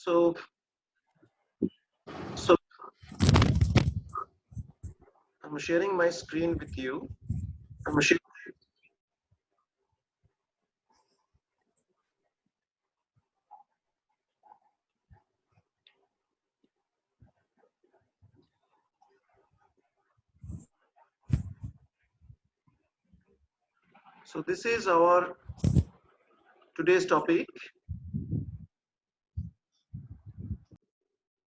So, so I'm sharing my screen with you. I'm sharing. So this is our today's topic: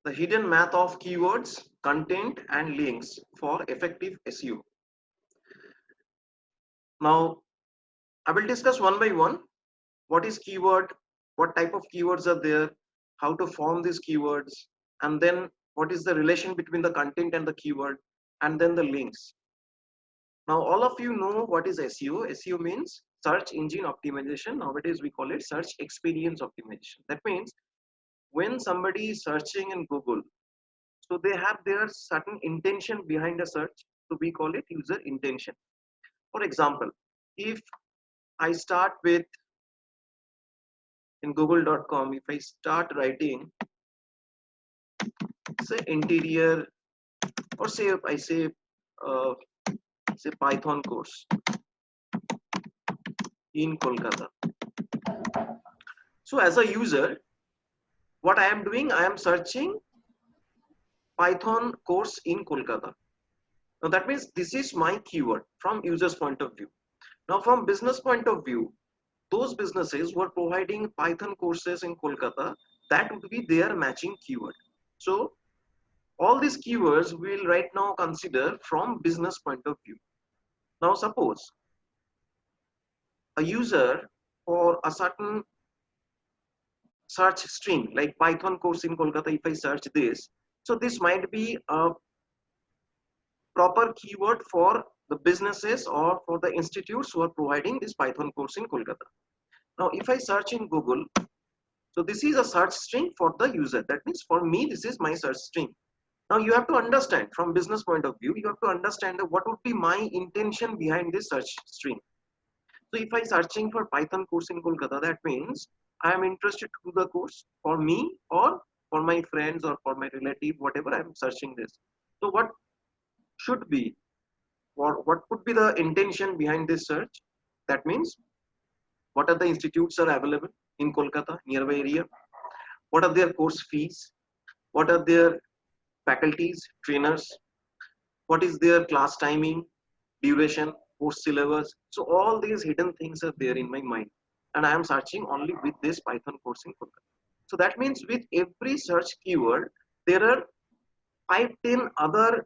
the hidden math of keywords, content, and links for effective SEO. Now, I will discuss one by one. What is keyword? What type of keywords are there? How to form these keywords? And then what is the relation between the content and the keyword? And then the links. Now, all of you know what is SEO. SEO means search engine optimization. Nowadays, we call it search experience optimization. That means when somebody is searching in Google, so they have their certain intention behind a search. So we call it user intention. For example, if I start with in google.com, if I start writing, say interior, or say I uh, say Python course in Kolkata. So as a user, what I am doing, I am searching Python course in Kolkata. Now that means this is my keyword from user's point of view. Now from business point of view, those businesses who are providing Python courses in Kolkata, that would be their matching keyword. So all these keywords we will right now consider from business point of view. Now suppose a user for a certain search string like Python course in Kolkata, if I search this, so this might be a proper keyword for the businesses or for the institutes who are providing this Python course in Kolkata. Now, if I search in Google, so this is a search string for the user. That means for me, this is my search string. Now you have to understand from business point of view, you have to understand what would be my intention behind this search string. So if I searching for Python course in Kolkata, that means I am interested to do the course for me or for my friends or for my relative, whatever I am searching this. So what should be, what could be the intention behind this search? That means what are the institutes are available in Kolkata, nearby area? What are their course fees? What are their faculties, trainers? What is their class timing, duration, course syllabus? So all these hidden things are there in my mind. And I am searching only with this Python course in Kolkata. So that means with every search keyword, there are 5-10 other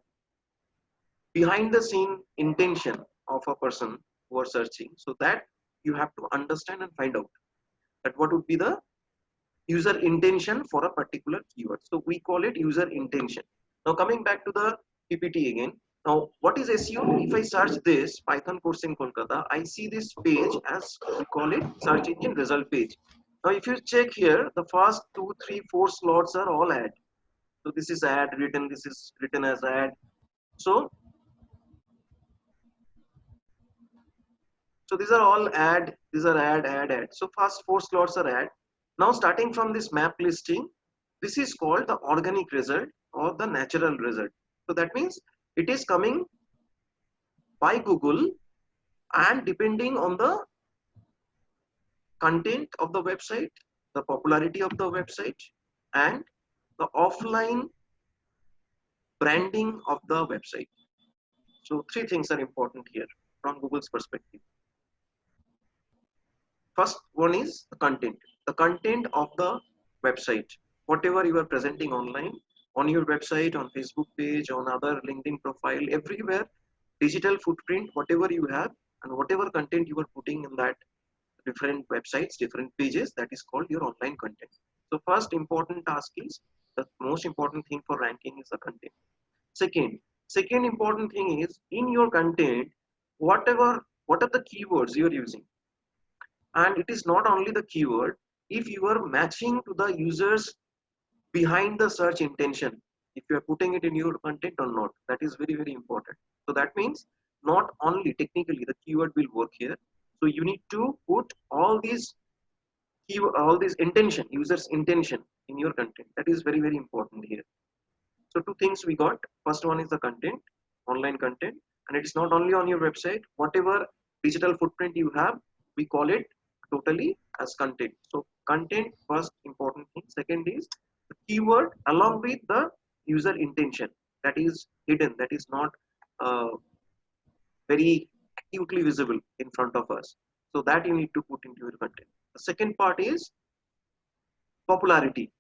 behind the scene intention of a person who are searching. So that you have to understand and find out that what would be the user intention for a particular keyword. So we call it user intention. Now coming back to the PPT again. Now what is SEO? If I search this Python course in Kolkata, I see this page as we call it search engine result page. Now if you check here, the first 2, 3, 4 slots are all ad. So this is ad written, this is written as ad. So these are all ad, these are ad. So first 4 slots are ad. Now starting from this map listing, this is called the organic result or the natural result. So that means it is coming by Google, and depending on the content of the website, the popularity of the website, and the offline branding of the website. So 3 things are important here from Google's perspective. First one is the content of the website, whatever you are presenting online, on your website, on Facebook page, on other LinkedIn profile, everywhere, digital footprint, whatever you have, and whatever content you are putting in that different websites, different pages, that is called your online content. So first important task is, the most important thing for ranking is the content. Second important thing is, in your content, what are the keywords you are using? And it is not only the keyword, if you are matching to the users behind the search intention, if you are putting it in your content or not, that is very, very important. So that means not only technically the keyword will work here. So you need to put all these all this intention, users intention in your content, that is very important here. So two things we got. First one is the content, online content, and it's not only on your website. Whatever digital footprint you have, we call it totally as content. So content first important thing. Second is the keyword along with the user intention, that is hidden, that is not uh, very acutely visible in front of us. So that you need to put into your content. The second part is popularity.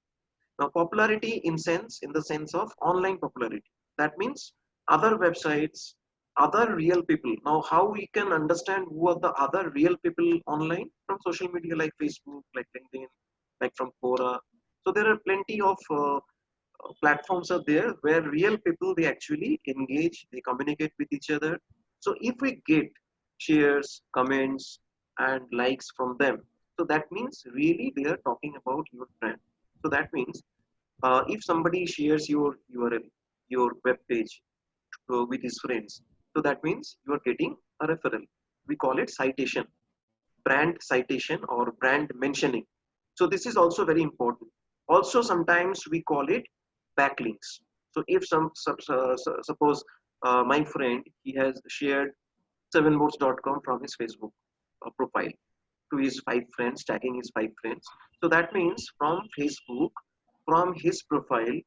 Now, popularity in the sense of online popularity. That means other websites, other real people. Now, how we can understand who are the other real people online from social media like Facebook, like LinkedIn, like from Quora. So there are plenty of platforms are there where real people, they actually engage, they communicate with each other. So if we get shares, comments, and likes from them, so that means really they are talking about your brand. So that means if somebody shares your URL, your web page with his friends, so that means you are getting a referral. We call it citation, brand citation or brand mentioning. So this is also very important. Also, sometimes we call it backlinks. So if suppose my friend, he has shared 7boats.com from his Facebook profile to his 5 friends, tagging his 5 friends. So that means from Facebook, from his profile,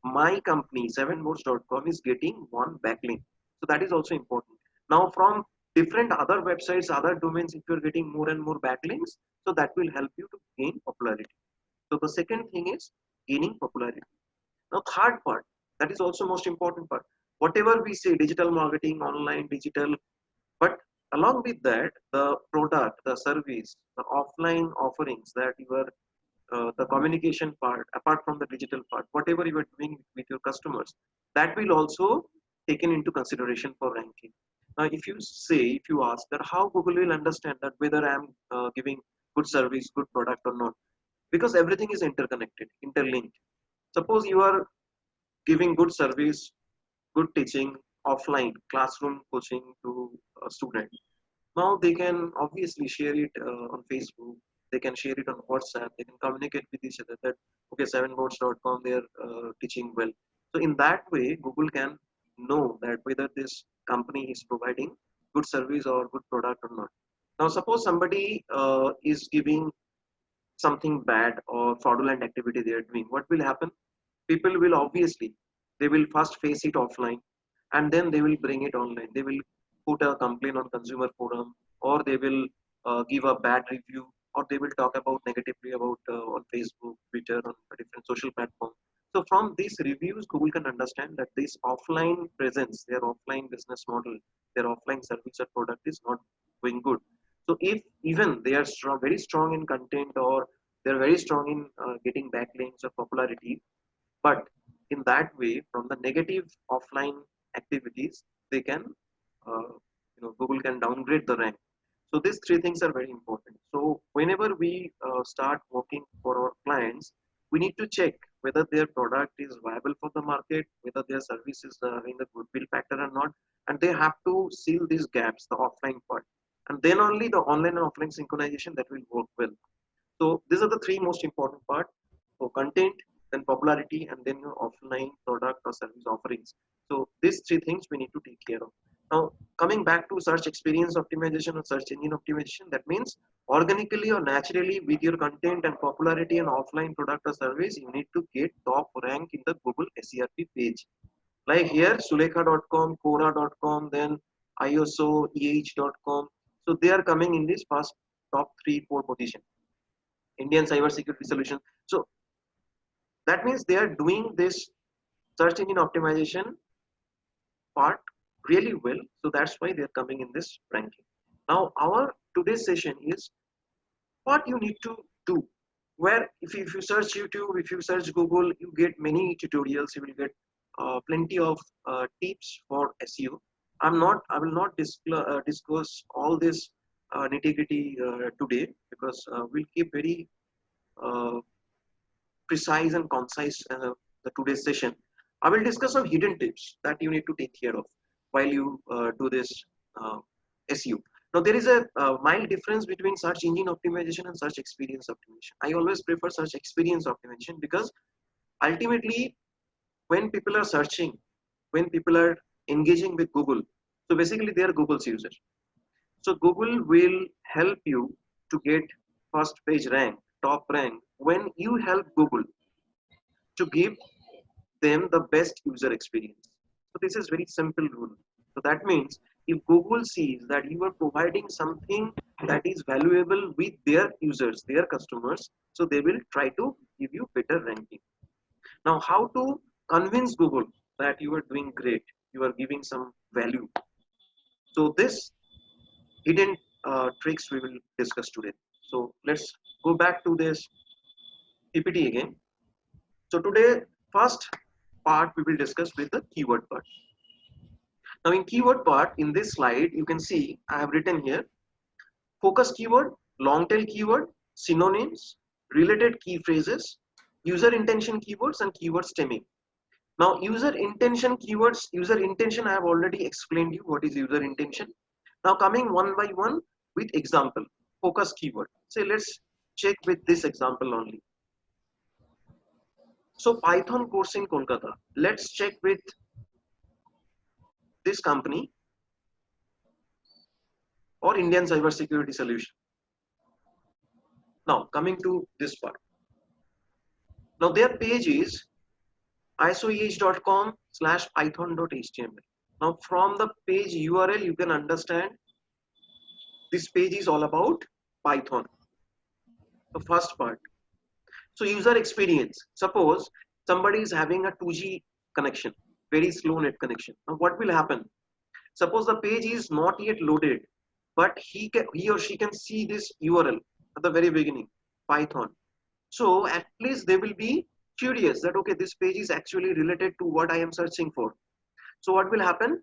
my company 7boats.com is getting one backlink. So that is also important. Now from different other websites, other domains, if you're getting more and more backlinks, so that will help you to gain popularity. So the second thing is gaining popularity. Now third part, that is also most important part. Whatever we say, digital marketing, online, digital, but along with that, the product, the service, the offline offerings that you are the communication part, apart from the digital part, whatever you are doing with your customers, that will also taken into consideration for ranking. Now, if you say, if you ask that how Google will understand that whether I am giving good service, good product or not, because everything is interconnected, interlinked. Suppose you are giving good service, good teaching, offline classroom coaching to a student. Now they can obviously share it on Facebook. They can share it on WhatsApp. They can communicate with each other that okay, 7boats.com, they are teaching well. So in that way, Google can know that whether this company is providing good service or good product or not. Now suppose somebody is giving something bad or fraudulent activity they are doing. What will happen? People will obviously, they will first face it offline and then they will bring it online. They will put a complaint on consumer forum, or they will give a bad review, or they will talk about negatively about on Facebook, Twitter, on different social platforms. So from these reviews, Google can understand that this offline presence, their offline business model, their offline service or product is not going good. So if even they are strong, very strong in content, or they're very strong in getting backlinks or popularity, but in that way, from the negative offline activities, they can, Google can downgrade the rank. So these three things are very important. So whenever we start working for our clients, we need to check whether their product is viable for the market, whether their service is in the goodwill factor or not, and they have to seal these gaps, the offline part, and then only the online and offline synchronization that will work well. So these are the three most important part. So content, then popularity, and then your offline product or service offerings. So these three things we need to take care of. Now coming back to search experience optimization or search engine optimization, that means organically or naturally with your content and popularity and offline product or service, you need to get top rank in the Google SERP page. Like here, Sulekha.com, Quora.com, then ISO, EH.com. So they are coming in this first top 3-4 position. Indian cybersecurity solution. So that means they are doing this search engine optimization part really well. So that's why they're coming in this ranking. Now, our today's session is what you need to do. Where if you search YouTube, if you search Google, you get many tutorials. You will get plenty of tips for SEO. I will not discuss all this nitty-gritty today, because we'll keep very uh, precise and concise the today's session. I will discuss some hidden tips that you need to take care of while you do this uh, SEO. Now there is a mild difference between search engine optimization and search experience optimization. I always prefer search experience optimization because ultimately when people are searching, when people are engaging with Google, so basically they are Google's user. So Google will help you to get first page rank, top rank, when you help Google to give them the best user experience. So this is very simple rule. So that means if Google sees that you are providing something that is valuable with their users, their customers, so they will try to give you better ranking. Now, how to convince Google that you are doing great, you are giving some value. So this hidden tricks we will discuss today. So let's go back to this PPT again. So today, first part we will discuss with the keyword part. Now in keyword part, in this slide, you can see I have written here, focus keyword, long tail keyword, synonyms, related key phrases, user intention keywords and keyword stemming. Now user intention keywords, user intention I have already explained you what is user intention. Now coming one by one with example, focus keyword. Say let's check with this example only. So Python course in Kolkata. Let's check with this company or Indian cybersecurity solution. Now coming to this part. Now their page is isoeh.com/python.html. Now from the page URL you can understand this page is all about Python. The first part. So user experience. Suppose somebody is having a 2G connection, very slow net connection. Now what will happen? Suppose the page is not yet loaded, but he or she can see this URL at the very beginning, Python. So at least they will be curious that okay, this page is actually related to what I am searching for. So what will happen?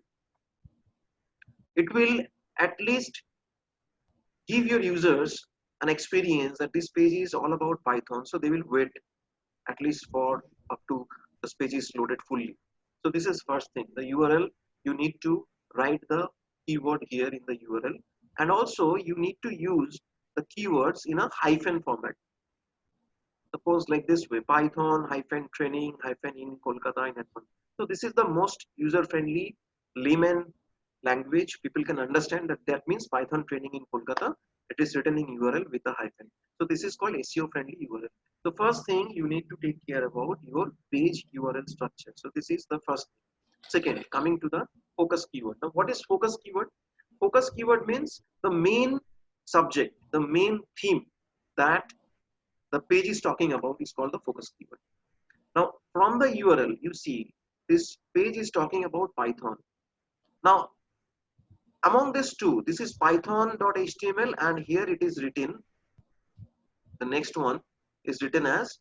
It will at least give your users an experience that this page is all about Python. So they will wait at least for up to this page is loaded fully. So this is first thing, the URL, you need to write the keyword here in the URL, and also you need to use the keywords in a hyphen format. Suppose like this way, Python hyphen training hyphen in Kolkata in advance. So this is the most user friendly layman language people can understand, that means Python training in Kolkata. It is written in URL with a hyphen. So this is called SEO friendly URL. The first thing you need to take care about your page URL structure. So this is the first thing. Second, coming to the focus keyword. Now what is focus keyword? Focus keyword means the main subject, the main theme that the page is talking about is called the focus keyword. Now from the URL you see this page is talking about Python. Now among these two, this is python.html and here it is written, the next one is written as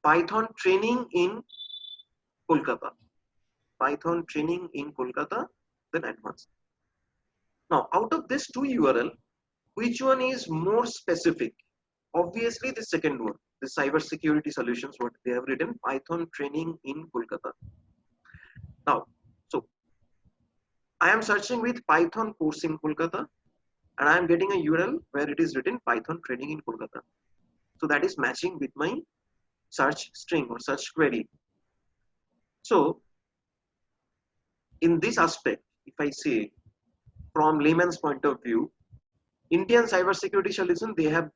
Python training in Kolkata. Python training in Kolkata, then advanced. Now out of this two URL, which one is more specific? Obviously the second one, the cybersecurity solutions, what they have written, Python training in Kolkata. Now, so I am searching with Python course in Kolkata and I am getting a URL where it is written Python training in Kolkata. So that is matching with my search string or search query. So in this aspect, if I say from layman's point of view, Indian cybersecurity solution, they have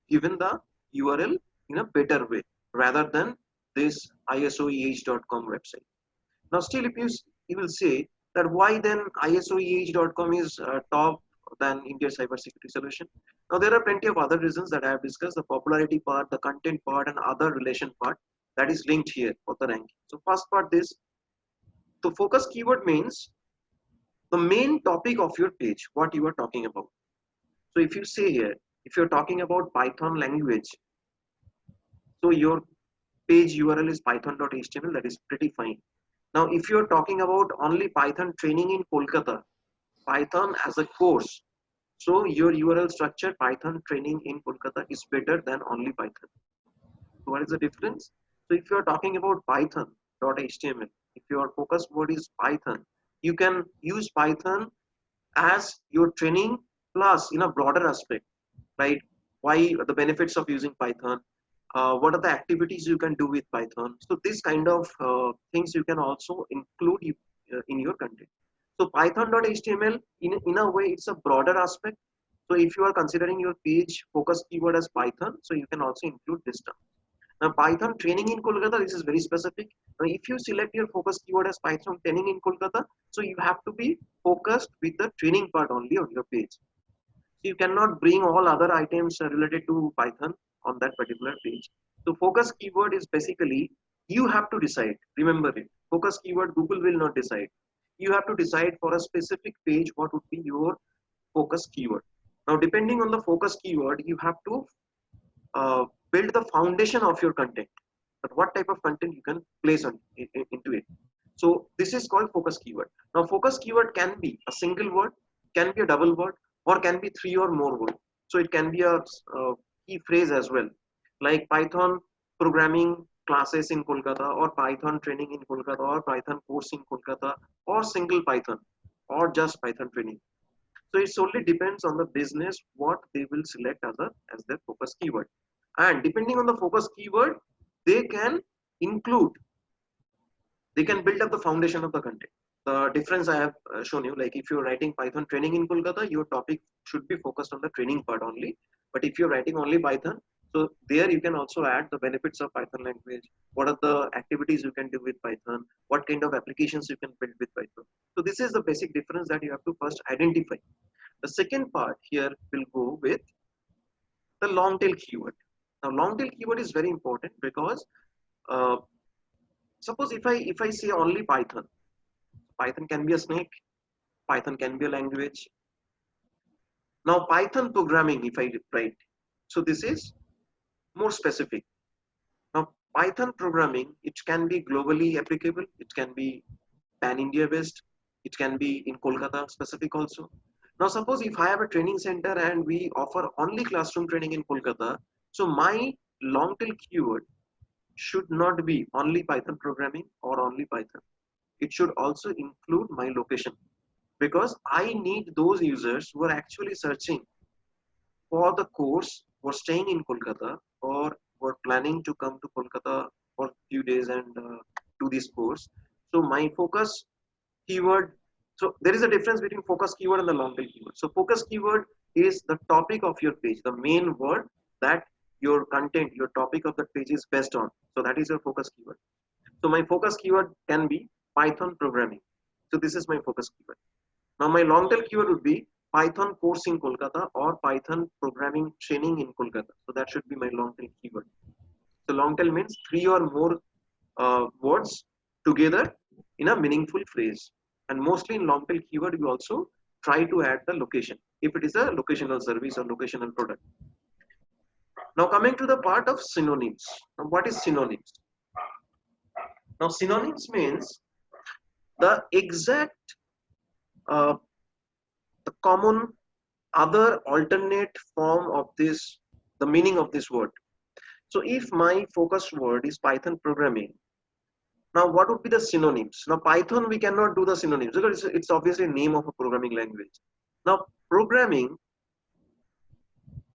given the URL in a better way rather than this isoeh.com website. Now still if you will say that why then isoeh.com is top than Indian cybersecurity solution. Now there are plenty of other reasons that I have discussed, the popularity part, the content part and other relation part that is linked here for the ranking. So first part, this, the focus keyword means the main topic of your page, what you are talking about. So if you say here, if you're talking about Python language, so your page URL is python.html, that is pretty fine. Now if you're talking about only Python training in Kolkata, Python as a course, so your URL structure Python training in Kolkata is better than only Python. So what is the difference? So if you are talking about Python.html, if your focus word is Python, you can use Python as your training. plus in a broader aspect, right? Why the benefits of using Python? What are the activities you can do with Python? So this kind of things you can also include in your content. So Python.html in a way it's a broader aspect. So if you are considering your page focus keyword as Python, so you can also include this term. Now Python training in Kolkata, this is very specific. Now if you select your focus keyword as Python training in Kolkata, so you have to be focused with the training part only on your page. So you cannot bring all other items related to Python on that particular page. So focus keyword is basically you have to decide. Remember it. Focus keyword Google will not decide. You have to decide for a specific page what would be your focus keyword. Now depending on the focus keyword, you have to build the foundation of your content. But what type of content you can place into it. So this is called focus keyword. Now focus keyword can be a single word, can be a double word, or can be 3 or more words. So it can be a key phrase as well, like Python programming classes in Kolkata, or Python training in Kolkata, or Python course in Kolkata, or single Python, or just Python training. So it solely depends on the business what they will select as their focus keyword. And depending on the focus keyword, they can include, they can build up the foundation of the content. The difference I have shown you, like if you're writing Python training in Kolkata, your topic should be focused on the training part only. But if you're writing only Python, so there you can also add the benefits of Python language. What are the activities you can do with Python? What kind of applications you can build with Python? So this is the basic difference that you have to first identify. The second part here will go with the long tail keyword. Now long tail keyword is very important because uh, suppose if I say only Python, Python can be a snake, Python can be a language. Now Python programming, if I write, so this is more specific. Now Python programming, it can be globally applicable, it can be pan India based, it can be in Kolkata specific also. Now suppose if I have a training center and we offer only classroom training in Kolkata, so my long tail keyword should not be only Python programming or only Python. It should also include my location, because I need those users who are actually searching for the course, who are staying in Kolkata or who are planning to come to Kolkata for a few days and do this course. So my focus keyword, so there is a difference between focus keyword and the long tail keyword. So focus keyword is the topic of your page, the main word that your content, your topic of the page is based on. So that is your focus keyword. So my focus keyword can be Python programming. So this is my focus keyword. Now my long tail keyword would be Python course in Kolkata or Python programming training in Kolkata. So that should be my long tail keyword. So long tail means 3 or more words together in a meaningful phrase. And mostly in long tail keyword, you also try to add the location if it is a locational service or locational product. Now coming to the part of synonyms. Now what is synonyms? Now synonyms means the exact uh, the common other alternate form of this, the meaning of this word. So if my focus word is Python programming, now what would be the synonyms? Now Python we cannot do the synonyms because it's obviously name of a programming language. Now programming,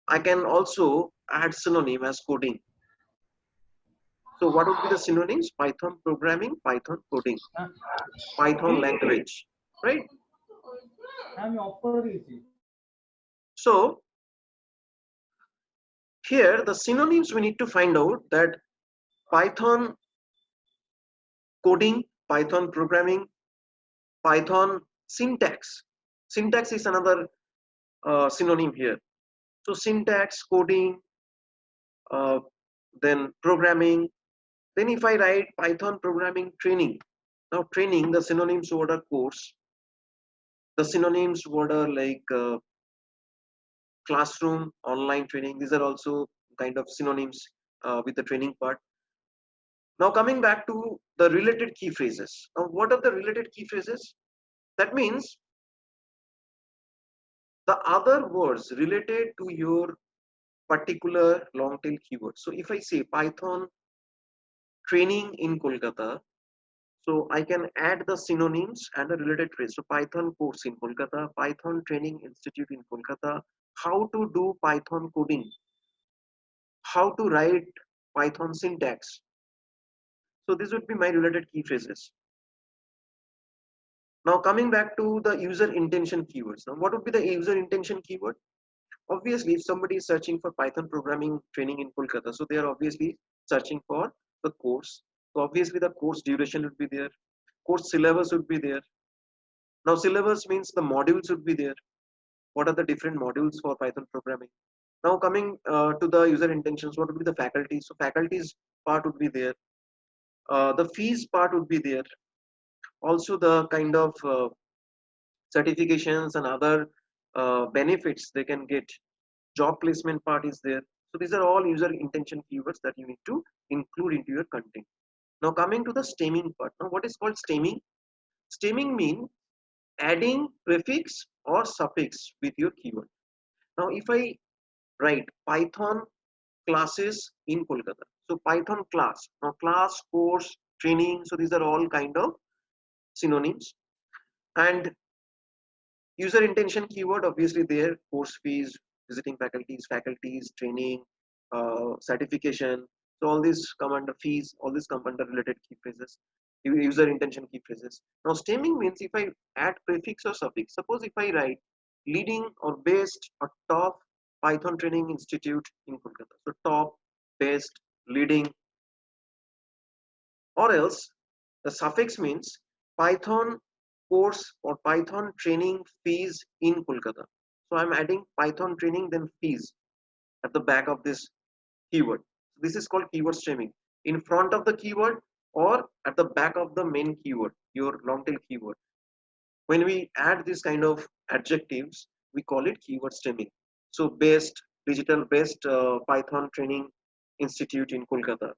I can also add synonym as coding. So what would be the synonyms? Python programming, Python coding, Python language, right? So here the synonyms we need to find out that Python coding, Python programming, Python syntax. Syntax is another synonym here. So syntax, coding, uh, then programming. Then if I write Python programming training, now training, the synonyms word are course. The synonyms word are like classroom, online training. These are also kind of synonyms with the training part. Now coming back to the related key phrases. Now what are the related key phrases? That means the other words related to your particular long tail keyword. So if I say Python training in Kolkata, So I can add the synonyms and the related phrase. So Python course in Kolkata, Python training institute in Kolkata, how to do Python coding, how to write Python syntax. So this would be my related key phrases. Now coming back to the user intention keywords. Now what would be the user intention keyword? Obviously, if somebody is searching for Python programming training in Kolkata, so they are obviously searching for the course. So obviously the course duration would be there, course syllabus would be there. Now syllabus means the modules would be there. What are the different modules for Python programming? Now coming to the user intentions, what would be the faculty? So faculties part would be there. The fees part would be there. Also the kind of certifications and other benefits they can get. Job placement part is there. So these are all user intention keywords that you need to include into your content. Now coming to the stemming part. Now what is called stemming? Stemming means adding prefix or suffix with your keyword. Now if I write Python classes in Kolkata. So Python class. Now class, course, training. So these are all kind of synonyms. And user intention keyword, obviously there, course fees, visiting faculties, training, certification. So all these come under fees, all these come under related key phrases, user intention key phrases. Now stemming means if I add prefix or suffix, suppose if I write leading or based or top Python training institute in Kolkata. So top, based, leading, or else the suffix means Python course or Python training fees in Kolkata. So I'm adding Python training then fees at the back of this keyword. This is called keyword stemming. In front of the keyword or at the back of the main keyword, your long tail keyword. When we add this kind of adjectives, we call it keyword stemming. So based, digital based Python training institute in Kolkata.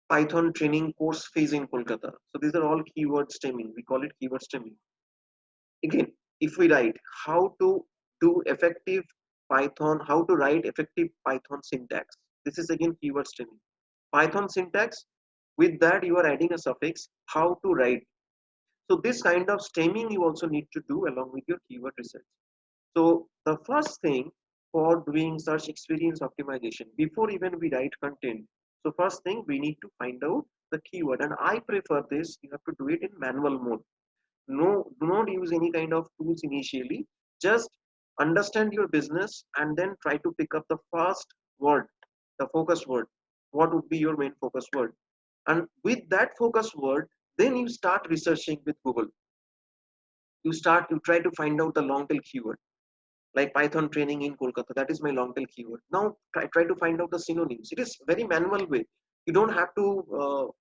Python training course fees in Kolkata. So these are all keyword stemming. We call it keyword stemming. Again, if we write how to do effective Python, how to write effective Python syntax. This is again keyword stemming. Python syntax, with that you are adding a suffix, how to write. So this kind of stemming you also need to do along with your keyword research. So the first thing for doing search experience optimization, before even we write content, so first thing we need to find out the keyword, and I prefer this, you have to do it in manual mode. No, do not use any kind of tools initially. Just understand your business and then try to pick up the first word, the focus word. What would be your main focus word? And with that focus word, then you start researching with Google. You try to find out the long tail keyword like Python training in Kolkata. That is my long tail keyword. Now try to find out the synonyms. It is very manual way. You don't have to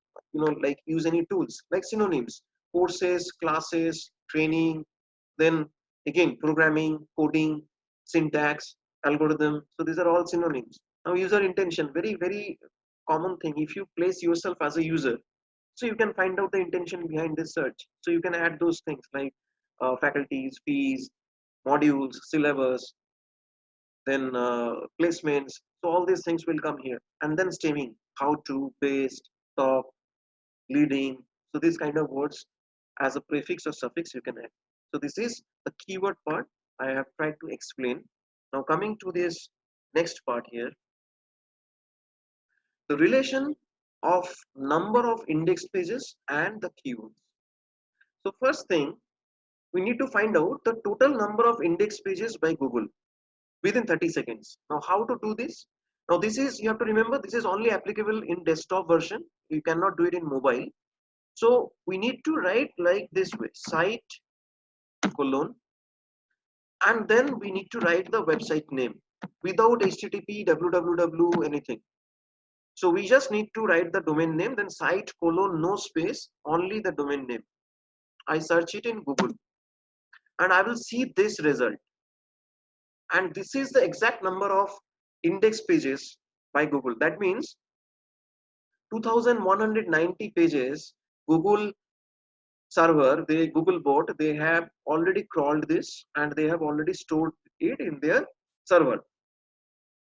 like use any tools like synonyms, courses, classes, training, then again programming, coding, syntax, algorithm. So these are all synonyms. Now user intention, very common thing. If you place yourself as a user, so you can find out the intention behind this search. So you can add those things like faculties, fees, modules, syllabus, then placements. So all these things will come here. And then stemming, how to, based, top, leading. So these kind of words as a prefix or suffix you can add. So this is the keyword part I have tried to explain. Now coming to this next part here, the relation of number of index pages and the keywords. So first thing, we need to find out the total number of index pages by Google within 30 seconds. Now, how to do this? Now, this is, you have to remember, this is only applicable in desktop version. You cannot do it in mobile. So, we need to write like this way, site colon, and then we need to write the website name without HTTP, www, anything. So, we just need to write the domain name, then site colon, no space, only the domain name. I search it in Google and I will see this result. And this is the exact number of index pages by Google. That means 2190 pages Google server, the Google bot, they have already crawled this and they have already stored it in their server.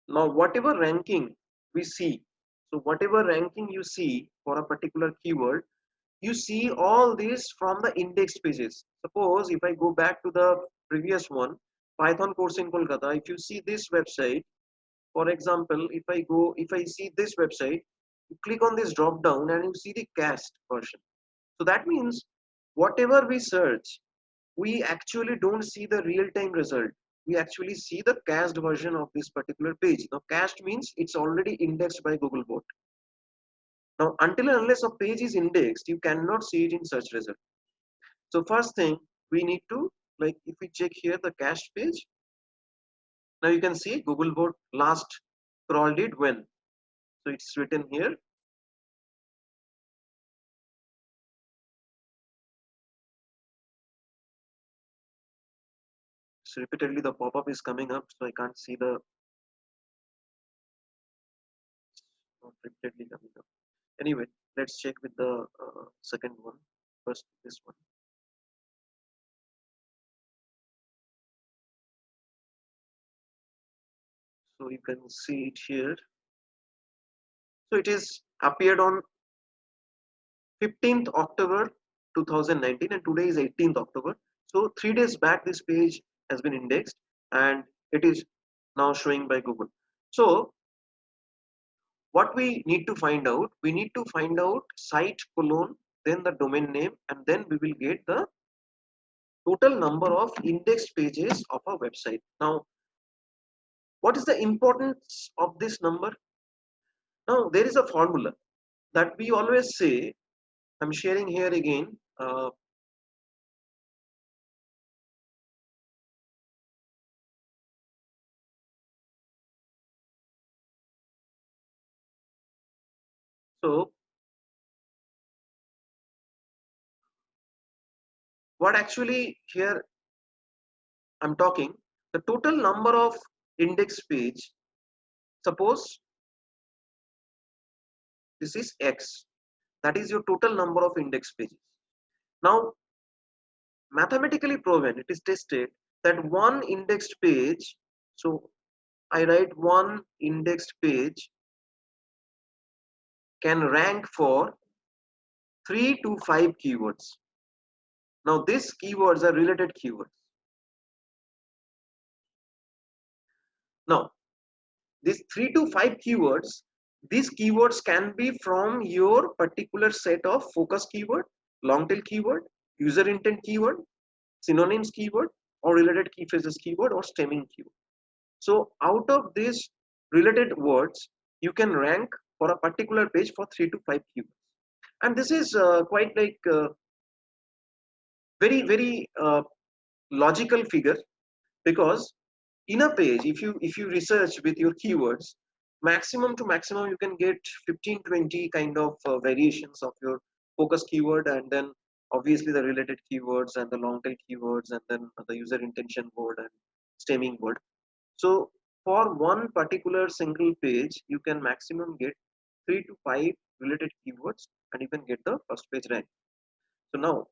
Now, whatever ranking we see, So whatever ranking you see for a particular keyword, you see all this from the index pages. Suppose if I go back to the previous one, Python course in Kolkata, if you see this website, for example, if I see this website, you click on this drop down and you see the cached version. So that means whatever we search, we actually don't see the real-time result. We actually see the cached version of this particular page. Now cached means it's already indexed by Googlebot. Now until and unless a page is indexed, you cannot see it in search result. So first thing we need to, like if we check here the cached page, now you can see Googlebot last crawled it when. So it's written here. So repeatedly the pop-up is coming up, so I can't see the not repeatedly coming up. Anyway, let's check with the second one. First, this one. So you can see it here. So it is appeared on 15th October 2019 and today is 18th October. So 3 days back this page has been indexed and it is now showing by Google. So what we need to find out, we need to find out site colon, then the domain name, and then we will get the total number of indexed pages of our website. Now, what is the importance of this number? Now, there is a formula that we always say. I'm sharing here again. So, what actually here I'm talking, the total number of index page, suppose this is X, that is your total number of index pages. Now, mathematically proven, it is tested that one indexed page, so I write one indexed page can rank for 3 to 5 keywords. Now these keywords are related keywords. Now these 3 to 5 keywords, these keywords can be from your particular set of focus keyword, long tail keyword, user intent keyword, synonyms keyword, or related key phrases keyword, or stemming keyword. So out of these related words, you can rank for a particular page for 3 to 5 keywords. And this is quite like very logical figure, because in a page, if you research with your keywords, maximum to maximum you can get 15-20 kind of variations of your focus keyword, and then obviously the related keywords and the long tail keywords, and then the user intention word and stemming word. So for one particular single page you can maximum get 3 to 5 related keywords and you can get the first page rank. So now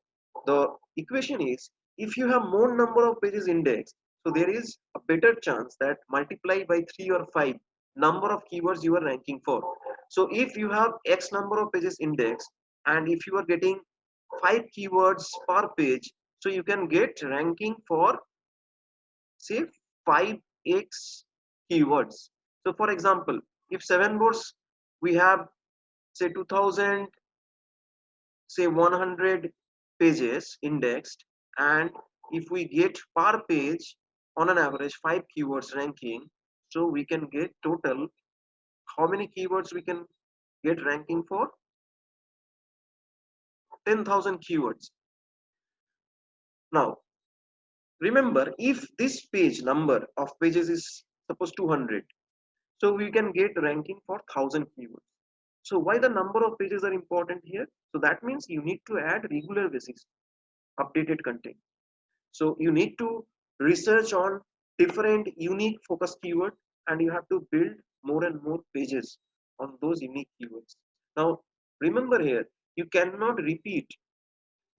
the equation is, if you have more number of pages indexed, so there is a better chance that multiply by 3 or 5 number of keywords you are ranking for. So if you have X number of pages indexed and if you are getting 5 keywords per page, so you can get ranking for say 5x keywords. So for example, if 7boats we have say 2000 say 100 pages indexed, and if we get per page on an average 5 keywords ranking, so we can get total how many keywords we can get ranking for 10,000 keywords. Now remember, if this page number of pages is suppose 200, so we can get ranking for 1000 keywords. So why the number of pages are important here? So that means you need to add regular basis updated content. So you need to research on different unique focus keyword, and you have to build more and more pages on those unique keywords. Now remember here, you cannot repeat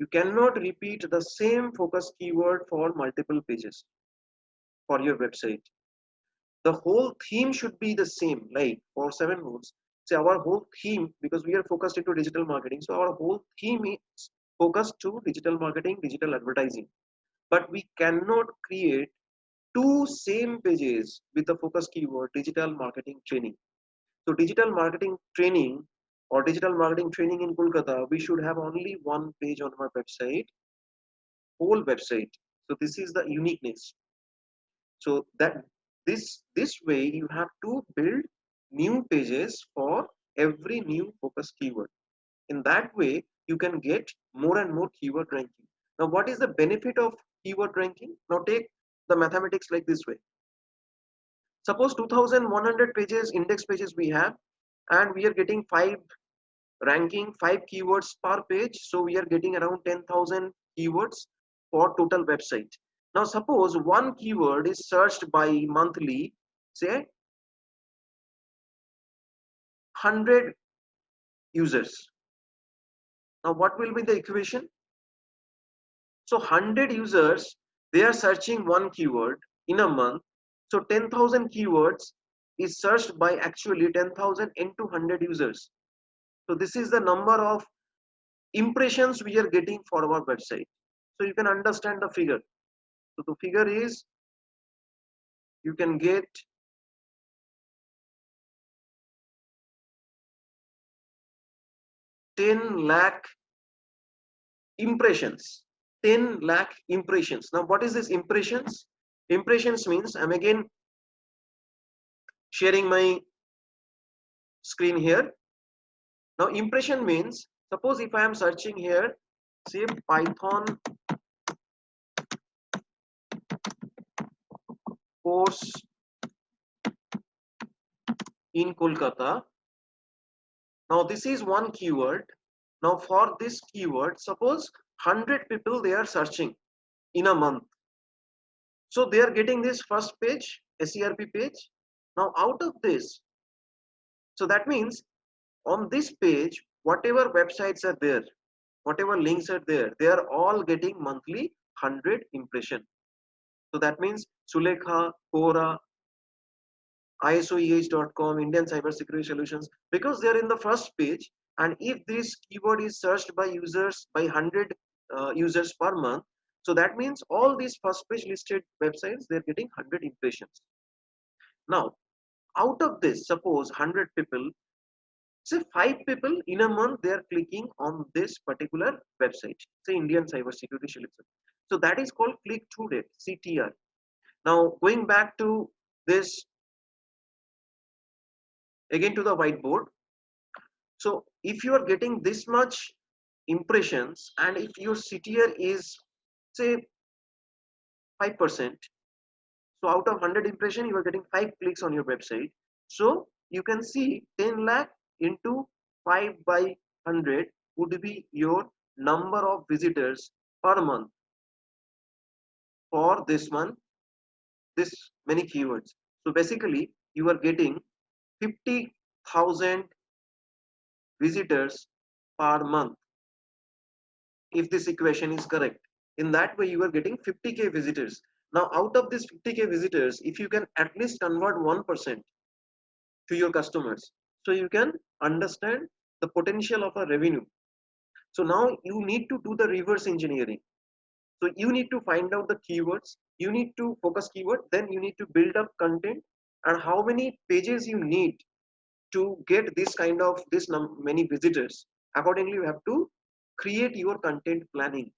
the same focus keyword for multiple pages for your website. The whole theme should be the same. Like for 7boats, say our whole theme, because we are focused into digital marketing, so our whole theme is focused to digital marketing, digital advertising. But we cannot create two same pages with the focus keyword digital marketing training. So digital marketing training or digital marketing training in Kolkata, we should have only one page on our website, whole website. So this is the uniqueness. So that this way you have to build new pages for every new focus keyword. In that way, you can get more and more keyword ranking. Now, what is the benefit of keyword ranking? Now, take the mathematics like this way. Suppose 2100 pages, index pages we have, and we are getting 5 ranking, 5 keywords per page. So we are getting around 10,000 keywords for total website. Now, suppose one keyword is searched by monthly, say 100 users. Now, what will be the equation? So 100 users, they are searching one keyword in a month. So 10,000 keywords is searched by actually 10,000 into 100 users. So this is the number of impressions we are getting for our website. So you can understand the figure. So the figure is you can get 10 lakh impressions. 10 lakh impressions. Now what is this impressions? Impressions means, I'm again sharing my screen here. Now impression means, suppose if I am searching here, say Python course in Kolkata. Now this is one keyword. Now for this keyword, suppose 100 people they are searching in a month. So they are getting this first page, SERP page. Now out of this, so that means on this page, whatever websites are there, whatever links are there, they are all getting monthly 100 impression. So that means Sulekha, Quora, ISOEH.com, Indian Cybersecurity Solutions, because they are in the first page. And if this keyword is searched by users by 100 users per month, so that means all these first page listed websites, they're getting 100 impressions. Now, out of this, suppose 100 people, say 5 people in a month, they are clicking on this particular website, say Indian Cybersecurity Solutions. So that is called click-through rate, CTR. Now, going back to this, again to the whiteboard. So if you are getting this much impressions and if your CTR is say 5%, so out of 100 impression you are getting 5 clicks on your website. So you can see 10 lakh into 5 by 100 would be your number of visitors per month for this month, this many keywords. So basically you are getting 50,000 visitors per month if this equation is correct. In that way you are getting 50k visitors. Now out of this 50k visitors, if you can at least convert 1% to your customers, so you can understand the potential of a revenue. So now you need to do the reverse engineering. So you need to find out the keywords, you need to focus keyword, then you need to build up content, and how many pages you need to get this kind of many visitors. Accordingly you have to create your content planning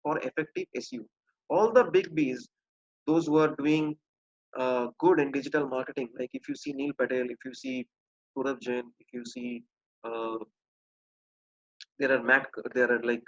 for effective SEO. All the big B's, those who are doing good in digital marketing, like if you see Neil Patel, if you see Saurabh Jain, if you see uh, there are like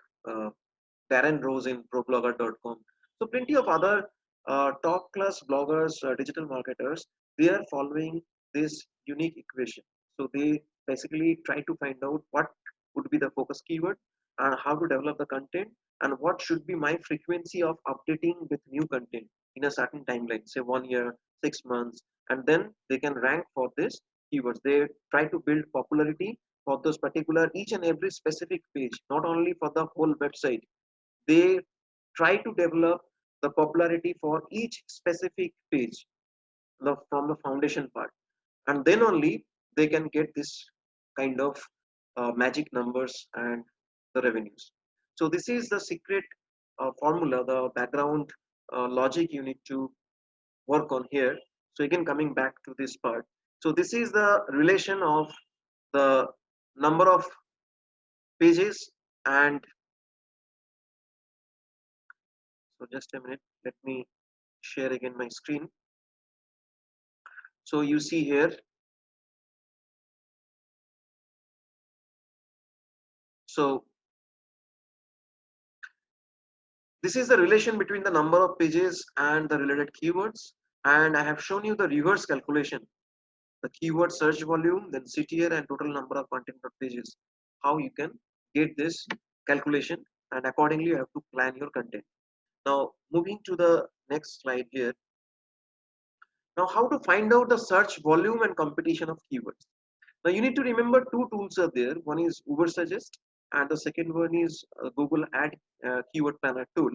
Darren Rose in ProBlogger.com. So plenty of other top class bloggers, digital marketers, they are following this unique equation. So they basically try to find out what would be the focus keyword and how to develop the content and what should be my frequency of updating with new content in a certain timeline, say 1 year, 6 months, and then they can rank for this keywords. They try to build popularity for those particular each and every specific page, not only for the whole website. They try to develop the popularity for each specific page from the foundation part, and then only they can get this kind of magic numbers and the revenues. So this is the secret formula, the background logic you need to work on here. So again, coming back to this part. So this is the relation of the number of pages and so just a minute, let me share again my screen. So you see here, so this is the relation between the number of pages and the related keywords. And I have shown you the reverse calculation, the keyword search volume, then CTR and total number of content pages. How you can get this calculation, and accordingly you have to plan your content. Now moving to the next slide here. Now how to find out the search volume and competition of keywords. Now you need to remember two tools are there. One is Ubersuggest and the second one is Google Ad Keyword Planner tool.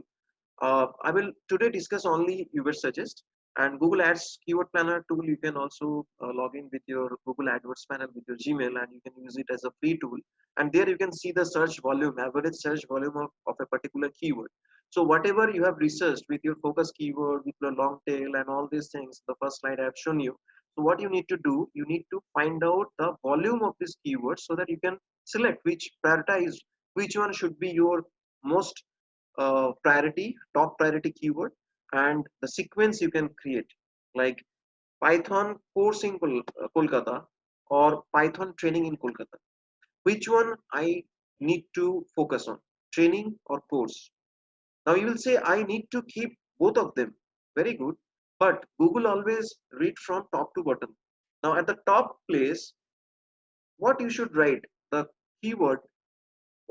I will today discuss only Ubersuggest and Google Ads Keyword Planner tool. You can also log in with your Google AdWords panel with your Gmail, and you can use it as a free tool. And there you can see the search volume, average search volume of a particular keyword. So whatever you have researched with your focus keyword, with your long tail and all these things, the first slide I have shown you. So what you need to do, you need to find out the volume of this keyword so that you can select which prioritize, which one should be your most priority, top priority keyword, and the sequence you can create like Python course in Kolkata or Python training in Kolkata. Which one I need to focus on, training or course? Now you will say I need to keep both of them. Very good. But Google always read from top to bottom. Now at the top place, what you should write? The keyword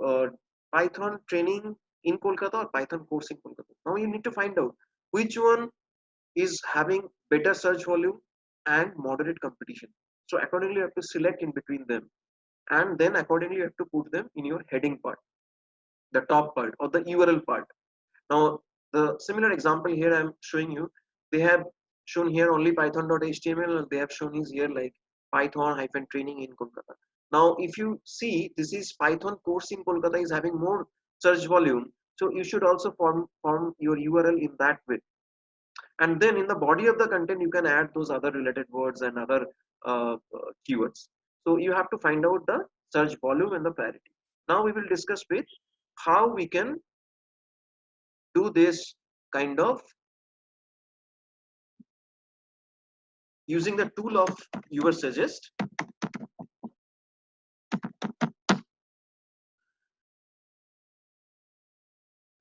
uh, Python training in Kolkata or Python course in Kolkata. Now you need to find out which one is having better search volume and moderate competition. So accordingly, you have to select in between them, and then accordingly you have to put them in your heading part, the top part or the URL part. Now the similar example here I'm showing you, they have shown here only python.html, and they have shown is here like Python hyphen training in Kolkata. Now if you see this is Python course in Kolkata is having more search volume, so you should also form your URL in that way, and then in the body of the content you can add those other related words and other keywords. So you have to find out the search volume and the priority. Now we will discuss with how we can do this kind of using the tool of Ubersuggest.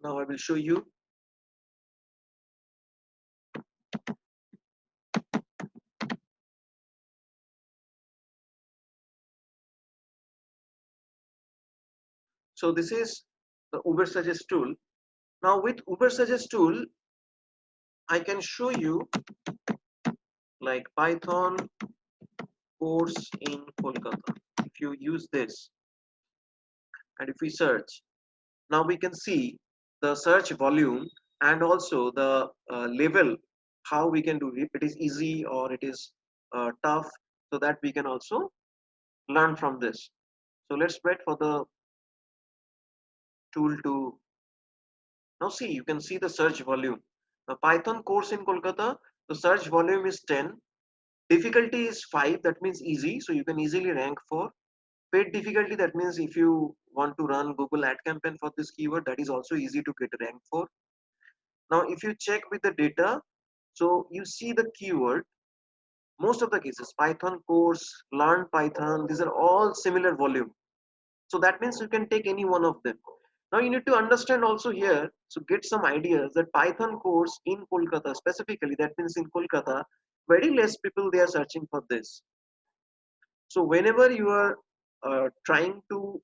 Now I will show you. So this is the Ubersuggest tool. Now with Ubersuggest tool I can show you like Python course in Kolkata. If you use this and if we search, now we can see the search volume and also the level, how we can do it. It is easy or it is tough, so that we can also learn from this. So let's wait for the tool to, now see, you can see the search volume. The Python course in Kolkata, the search volume is 10, difficulty is 5, that means easy, so you can easily rank for. Paid difficulty, that means if you want to run Google ad campaign for this keyword, that is also easy to get ranked for. Now if you check with the data, so you see the keyword, most of the cases Python course, learn Python, these are all similar volume, so that means you can take any one of them. Now you need to understand also here, so get some ideas that Python course in Kolkata specifically, that means in Kolkata very less people they are searching for this. So whenever you are trying to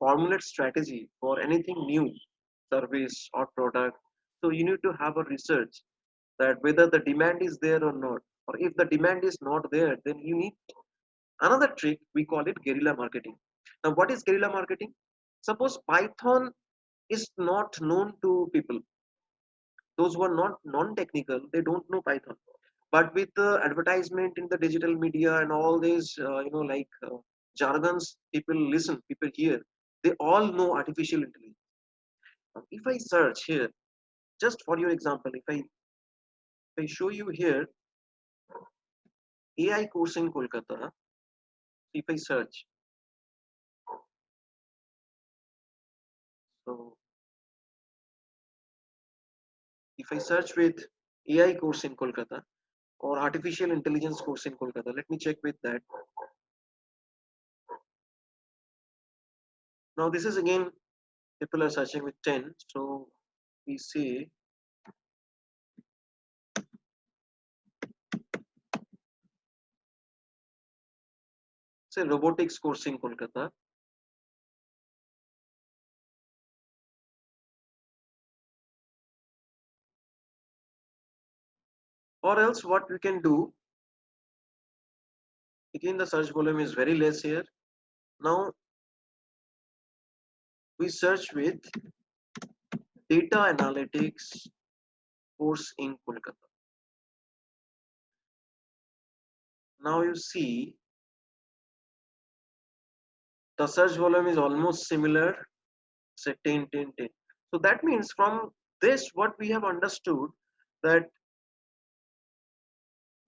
formulate strategy for anything new, service or product, so you need to have a research that whether the demand is there or not, or if the demand is not there, then you need another trick, we call it guerrilla marketing. Now what is guerrilla marketing? Suppose Python is not known to people, those who are not non-technical, they don't know Python, but with the advertisement in the digital media and all this like jargons people listen, people hear, they all know artificial intelligence. Now, if I search here, just for your example, if I show you here AI course in Kolkata, if I search, so if I search with AI course in Kolkata or artificial intelligence course in Kolkata, let me check with that. Now this is again people are searching with 10, so we say robotics course in Kolkata, or else what we can do, again the search volume is very less here. Now we search with data analytics course in Kolkata. Now you see the search volume is almost similar, say 10, 10, 10. So that means from this what we have understood that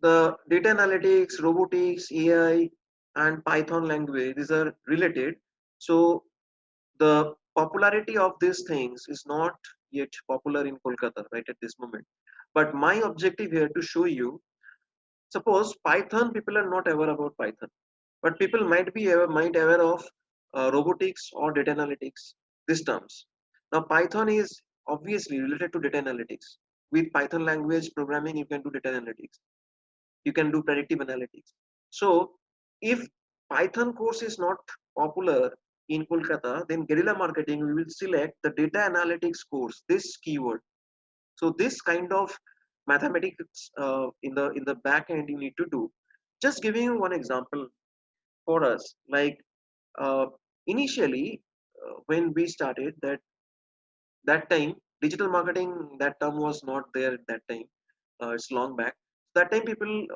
the data analytics, robotics, AI and Python language, these are related. So the popularity of these things is not yet popular in Kolkata right at this moment. But my objective here to show you, suppose Python, people are not aware about Python, but people might aware of robotics or data analytics, these terms. Now Python is obviously related to data analytics. With Python language programming, you can do data analytics, you can do predictive analytics. So if Python course is not popular in Kolkata, then guerrilla marketing, we will select the data analytics course, this keyword. So this kind of mathematics in the back end you need to do. Just giving you one example for us, like uh, initially when we started that time digital marketing, that term was not there at that time. It's long back. That time people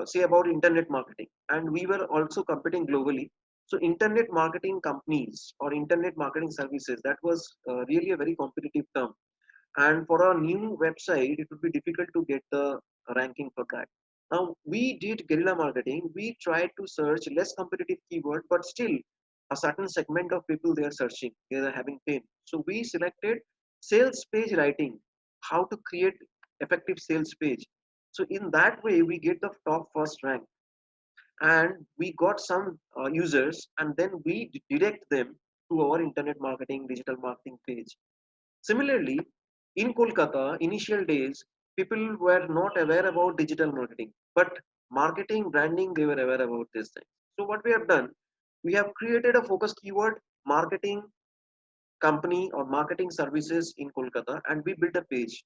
say about internet marketing, and we were also competing globally. So internet marketing companies or internet marketing services, that was really a very competitive term, and for a new website it would be difficult to get the ranking for that. Now we did guerrilla marketing, we tried to search less competitive keyword, but still a certain segment of people they are searching, they are having pain. So we selected sales page writing, how to create effective sales page. So in that way we get the top first rank, and we got some users, and then we direct them to our internet marketing digital marketing page. Similarly, in Kolkata, initial days, people were not aware about digital marketing, but marketing, branding, they were aware about this thing. So what we have done, we have created a focus keyword, marketing company or marketing services in Kolkata, and we built a page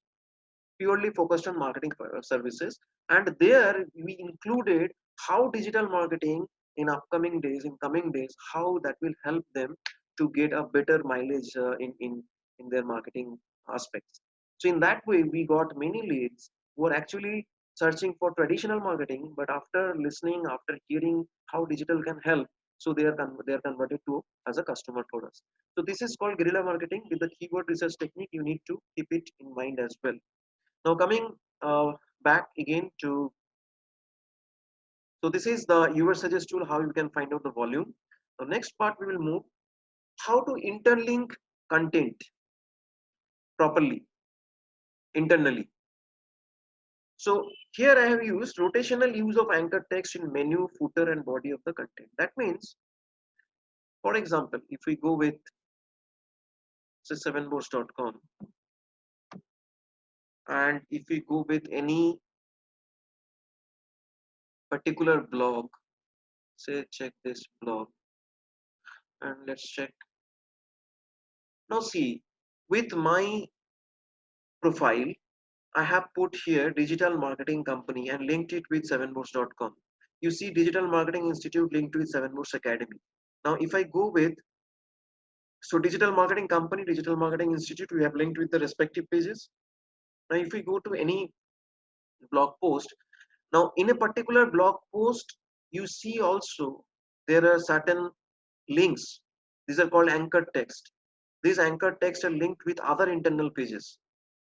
purely focused on marketing services. And there we included how digital marketing in upcoming days, in coming days, how that will help them to get a better mileage in their marketing aspects. So in that way, we got many leads who are actually searching for traditional marketing, but after listening, after hearing how digital can help, so they are converted to as a customer for us. So this is called guerrilla marketing. With the keyword research technique, you need to keep it in mind as well. Now coming back again to, so this is the user suggest tool, how you can find out the volume. The next part we will move, how to interlink content properly internally. So here I have used rotational use of anchor text in menu, footer and body of the content. That means, for example, if we go with say 7boats.com, and if we go with any particular blog, say check this blog, and let's check. Now see, with my profile, I have put here digital marketing company and linked it with 7boats.com. You see digital marketing institute linked with 7boats academy. Now if I go with, so digital marketing company, digital marketing institute, we have linked with the respective pages. Now if we go to any blog post, now in a particular blog post, you see also there are certain links. These are called anchor text. These anchor text are linked with other internal pages.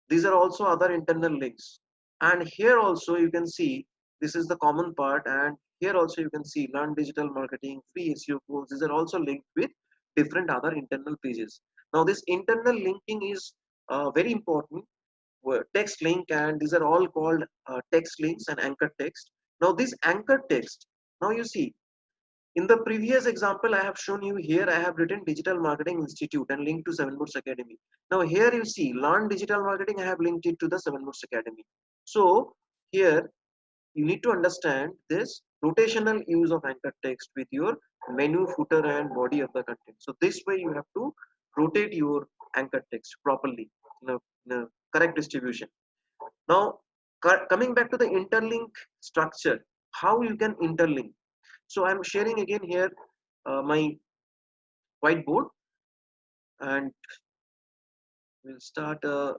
These are also other internal links. And here also you can see this is the common part, and here also you can see learn digital marketing, free SEO course. These are also linked with different other internal pages. Now this internal linking is very important. Text link, and these are all called text links and anchor text. Now this anchor text, now you see in the previous example I have shown you, here I have written Digital Marketing Institute and linked to 7boats Academy. Now here you see learn digital marketing, I have linked it to the 7boats Academy. So here you need to understand this rotational use of anchor text with your menu, footer and body of the content. So this way you have to rotate your anchor text properly in a correct distribution. Now coming back to the interlink structure, how you can interlink. So I'm sharing again here my whiteboard, and we'll start a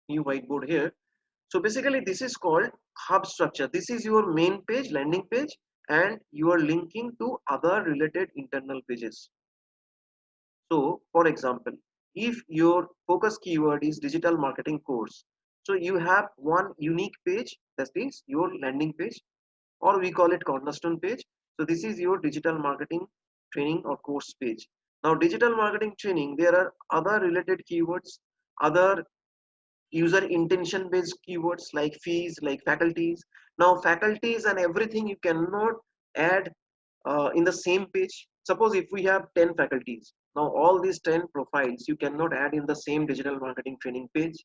new whiteboard here. So basically this is called hub structure. This is your main page, landing page, and you are linking to other related internal pages. So for example, if your focus keyword is digital marketing course, so you have one unique page, that is your landing page, or we call it cornerstone page. So this is your digital marketing training or course page. Now digital marketing training, there are other related keywords, other user intention based keywords like fees, like faculties. Now faculties and everything you cannot add in the same page. Suppose if we have 10 faculties, now all these 10 profiles you cannot add in the same digital marketing training page.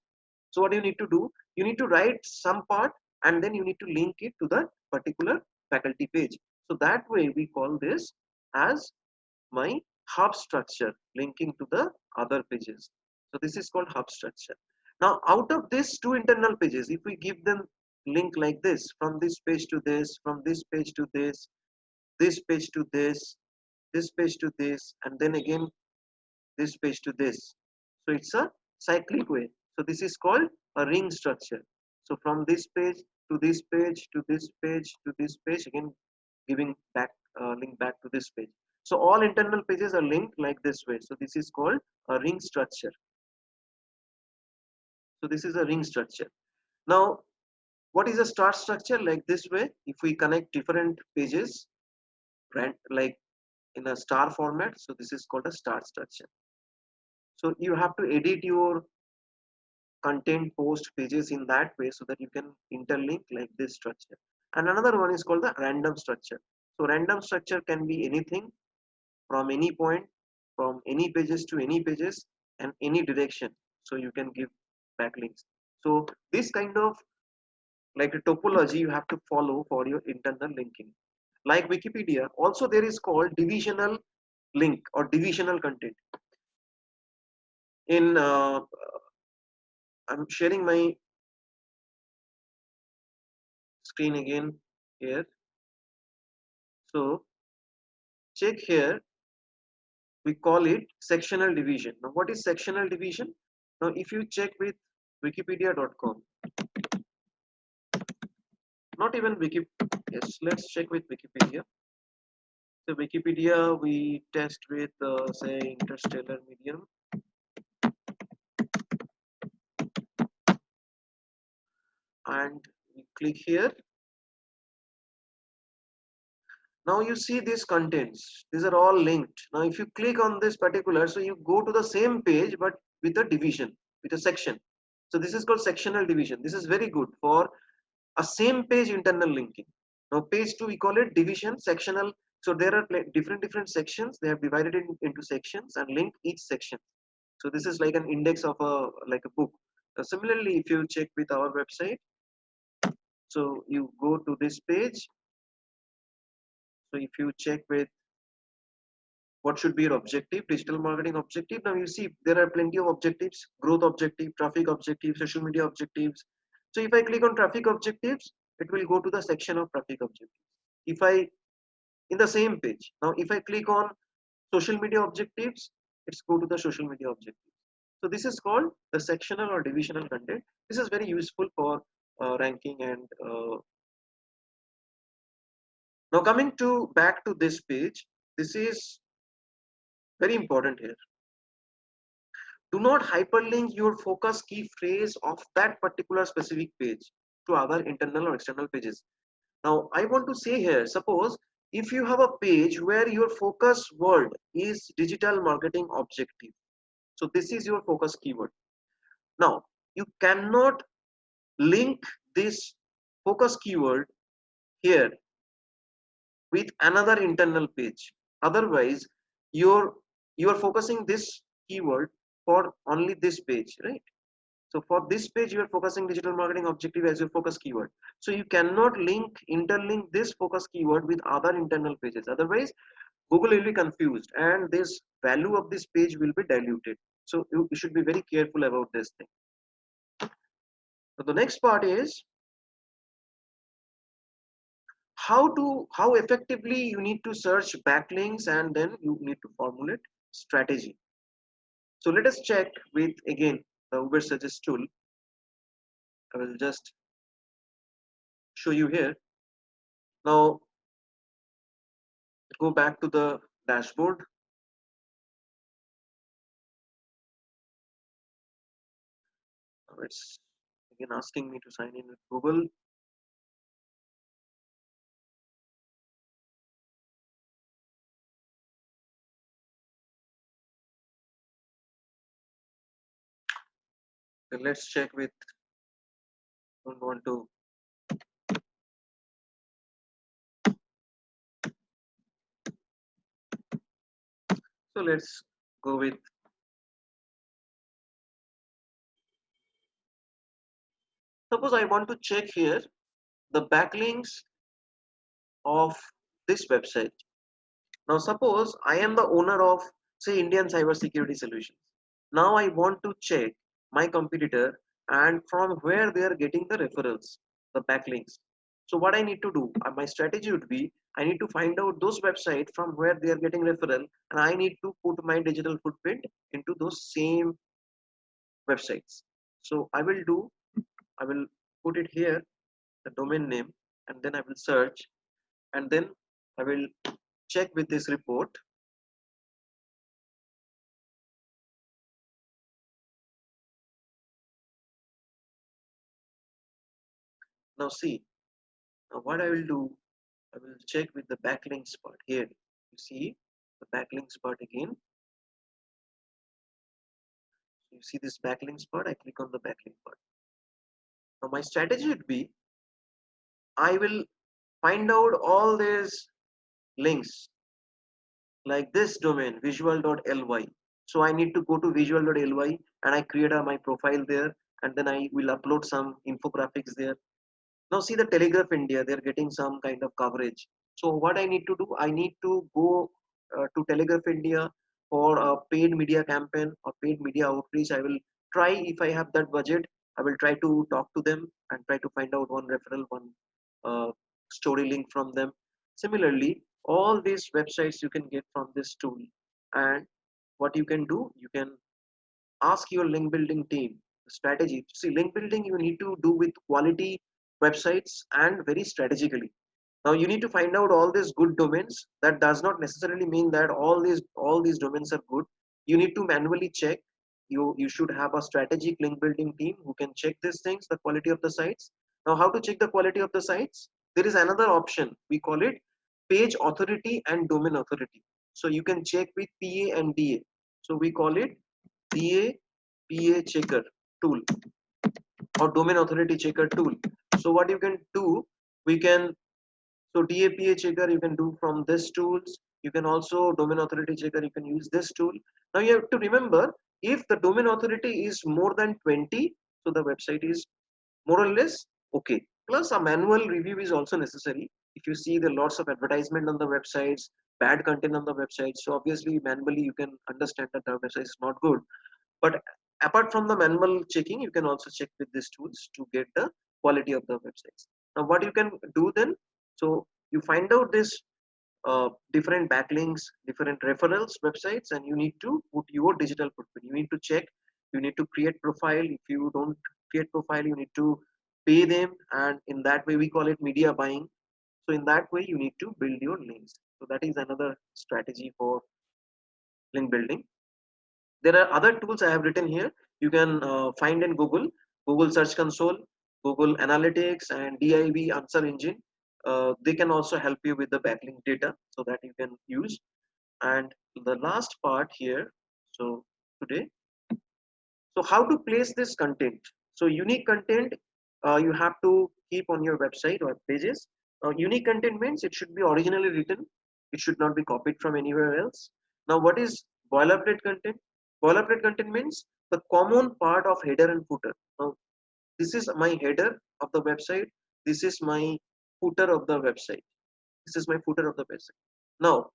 So what you need to do, you need to write some part and then you need to link it to the particular faculty page. So that way we call this as my hub structure, linking to the other pages. So this is called hub structure. Now out of these two internal pages, if we give them link like this, from this page to this, from this page to this page to this page to this, and then again this page to this. So it's a cyclic way. So this is called a ring structure. So from this page to this page to this page to this page, again giving back link back to this page. So all internal pages are linked like this way. So this is called a ring structure. So this is a ring structure. Now what is a star structure? Like this way, if we connect different pages like in a star format, so this is called a star structure. So you have to edit your content post pages in that way so that you can interlink like this structure. And another one is called the random structure. So random structure can be anything from any point, from any pages to any pages and any direction. So you can give backlinks. So this kind of like a topology you have to follow for your internal linking. Like Wikipedia, also there is called divisional link or divisional content. In I'm sharing my screen again here. So check here, we call it sectional division. Now what is sectional division? Now if you check with wikipedia.com, not even Wiki, yes, let's check with Wikipedia. So Wikipedia we test with say interstellar medium, and we click here. Now you see these contents, these are all linked. Now if you click on this particular, so you go to the same page but with a division, with a section. So this is called sectional division. This is very good for a same page internal linking. Now page 2 we call it division sectional. So there are different sections. They have divided it into sections and linked each section. So this is like an index of a like a book. Similarly, if you check with our website, so you go to this page. So if you check with what should be your objective, digital marketing objective. Now you see there are plenty of objectives: growth objective, traffic objective, social media objectives. So if I click on traffic objectives, it will go to the section of traffic objectives. If I in the same page, now if I click on social media objectives, it's go to the social media objectives. So this is called the sectional or divisional content. This is very useful for ranking and Now coming to back to this page, this is very important here. Do not hyperlink your focus key phrase of that particular specific page to other internal or external pages. Now I want to say here, suppose if you have a page where your focus word is digital marketing objective. So this is your focus keyword. Now you cannot link this focus keyword here with another internal page. Otherwise, you're you are focusing this keyword for only this page, right? So for this page, you are focusing digital marketing objective as your focus keyword. So you cannot interlink this focus keyword with other internal pages. Otherwise, Google will be confused and this value of this page will be diluted. So you should be very careful about this thing. So the next part is how effectively you need to search backlinks, and then you need to formulate strategy. So let us check with again the Uber suggest tool. I will just show you here. Now go back to the dashboard. Now it's again asking me to sign in with Google. Then let's check with, don't want to, so let's go with, suppose I want to check here the backlinks of this website. Now suppose I am the owner of say Indian Cybersecurity Solutions. Now I want to check my competitor and from where they are getting the referrals, the backlinks. So what I need to do, my strategy would be I need to find out those websites from where they are getting referral, and I need to put my digital footprint into those same websites. So I will put it here, the domain name, and then I will search, and then I will check with this report. Now see, now what I will do, I will check with the backlinks part here. You see the backlinks part again. You see this backlinks part, I click on the backlink part. Now my strategy would be, I will find out all these links like this domain visual.ly. So I need to go to visual.ly and I create my profile there, and then I will upload some infographics there. Now see the Telegraph India, they're getting some kind of coverage. So what I need to do, I need to go to Telegraph India for a paid media campaign or paid media outreach. I will try, if I have that budget, I will try to talk to them and try to find out one referral, one story link from them. Similarly, all these websites you can get from this tool. And what you can do, you can ask your link building team strategy. See, link building you need to do with quality websites and very strategically. Now you need to find out all these good domains. That does not necessarily mean that all these domains are good. You need to manually check. You should have a strategic link building team who can check these things, the quality of the sites. Now how to check the quality of the sites? There is another option. We call it page authority and domain authority. So you can check with PA and DA. So we call it PA checker tool or domain authority checker tool. So what you can do, we can, so DAPA checker you can do from this tools. You can also domain authority checker, you can use this tool. Now you have to remember, if the domain authority is more than 20, so the website is more or less okay. Plus a manual review is also necessary. If you see the lots of advertisement on the websites, bad content on the website, so obviously manually you can understand that the website is not good. But apart from the manual checking, you can also check with these tools to get the quality of the websites. Now what you can do then, so you find out this different backlinks, different referrals websites, and you need to put your digital footprint. You need to check, you need to create profile. If you don't create profile, you need to pay them, and in that way we call it media buying. So in that way, you need to build your links. So that is another strategy for link building. There are other tools I have written here. You can find in Google Search Console, Google Analytics, and DIV Answer Engine. They can also help you with the backlink data so that you can use. And the last part here, so today, so how to place this content? So unique content you have to keep on your website or pages. Unique content means it should be originally written. It should not be copied from anywhere else. Now, what is boilerplate content? Boilerplate content means the common part of header and footer. Now, this is my header of the website. This is my footer of the website. This is my footer of the website. Now,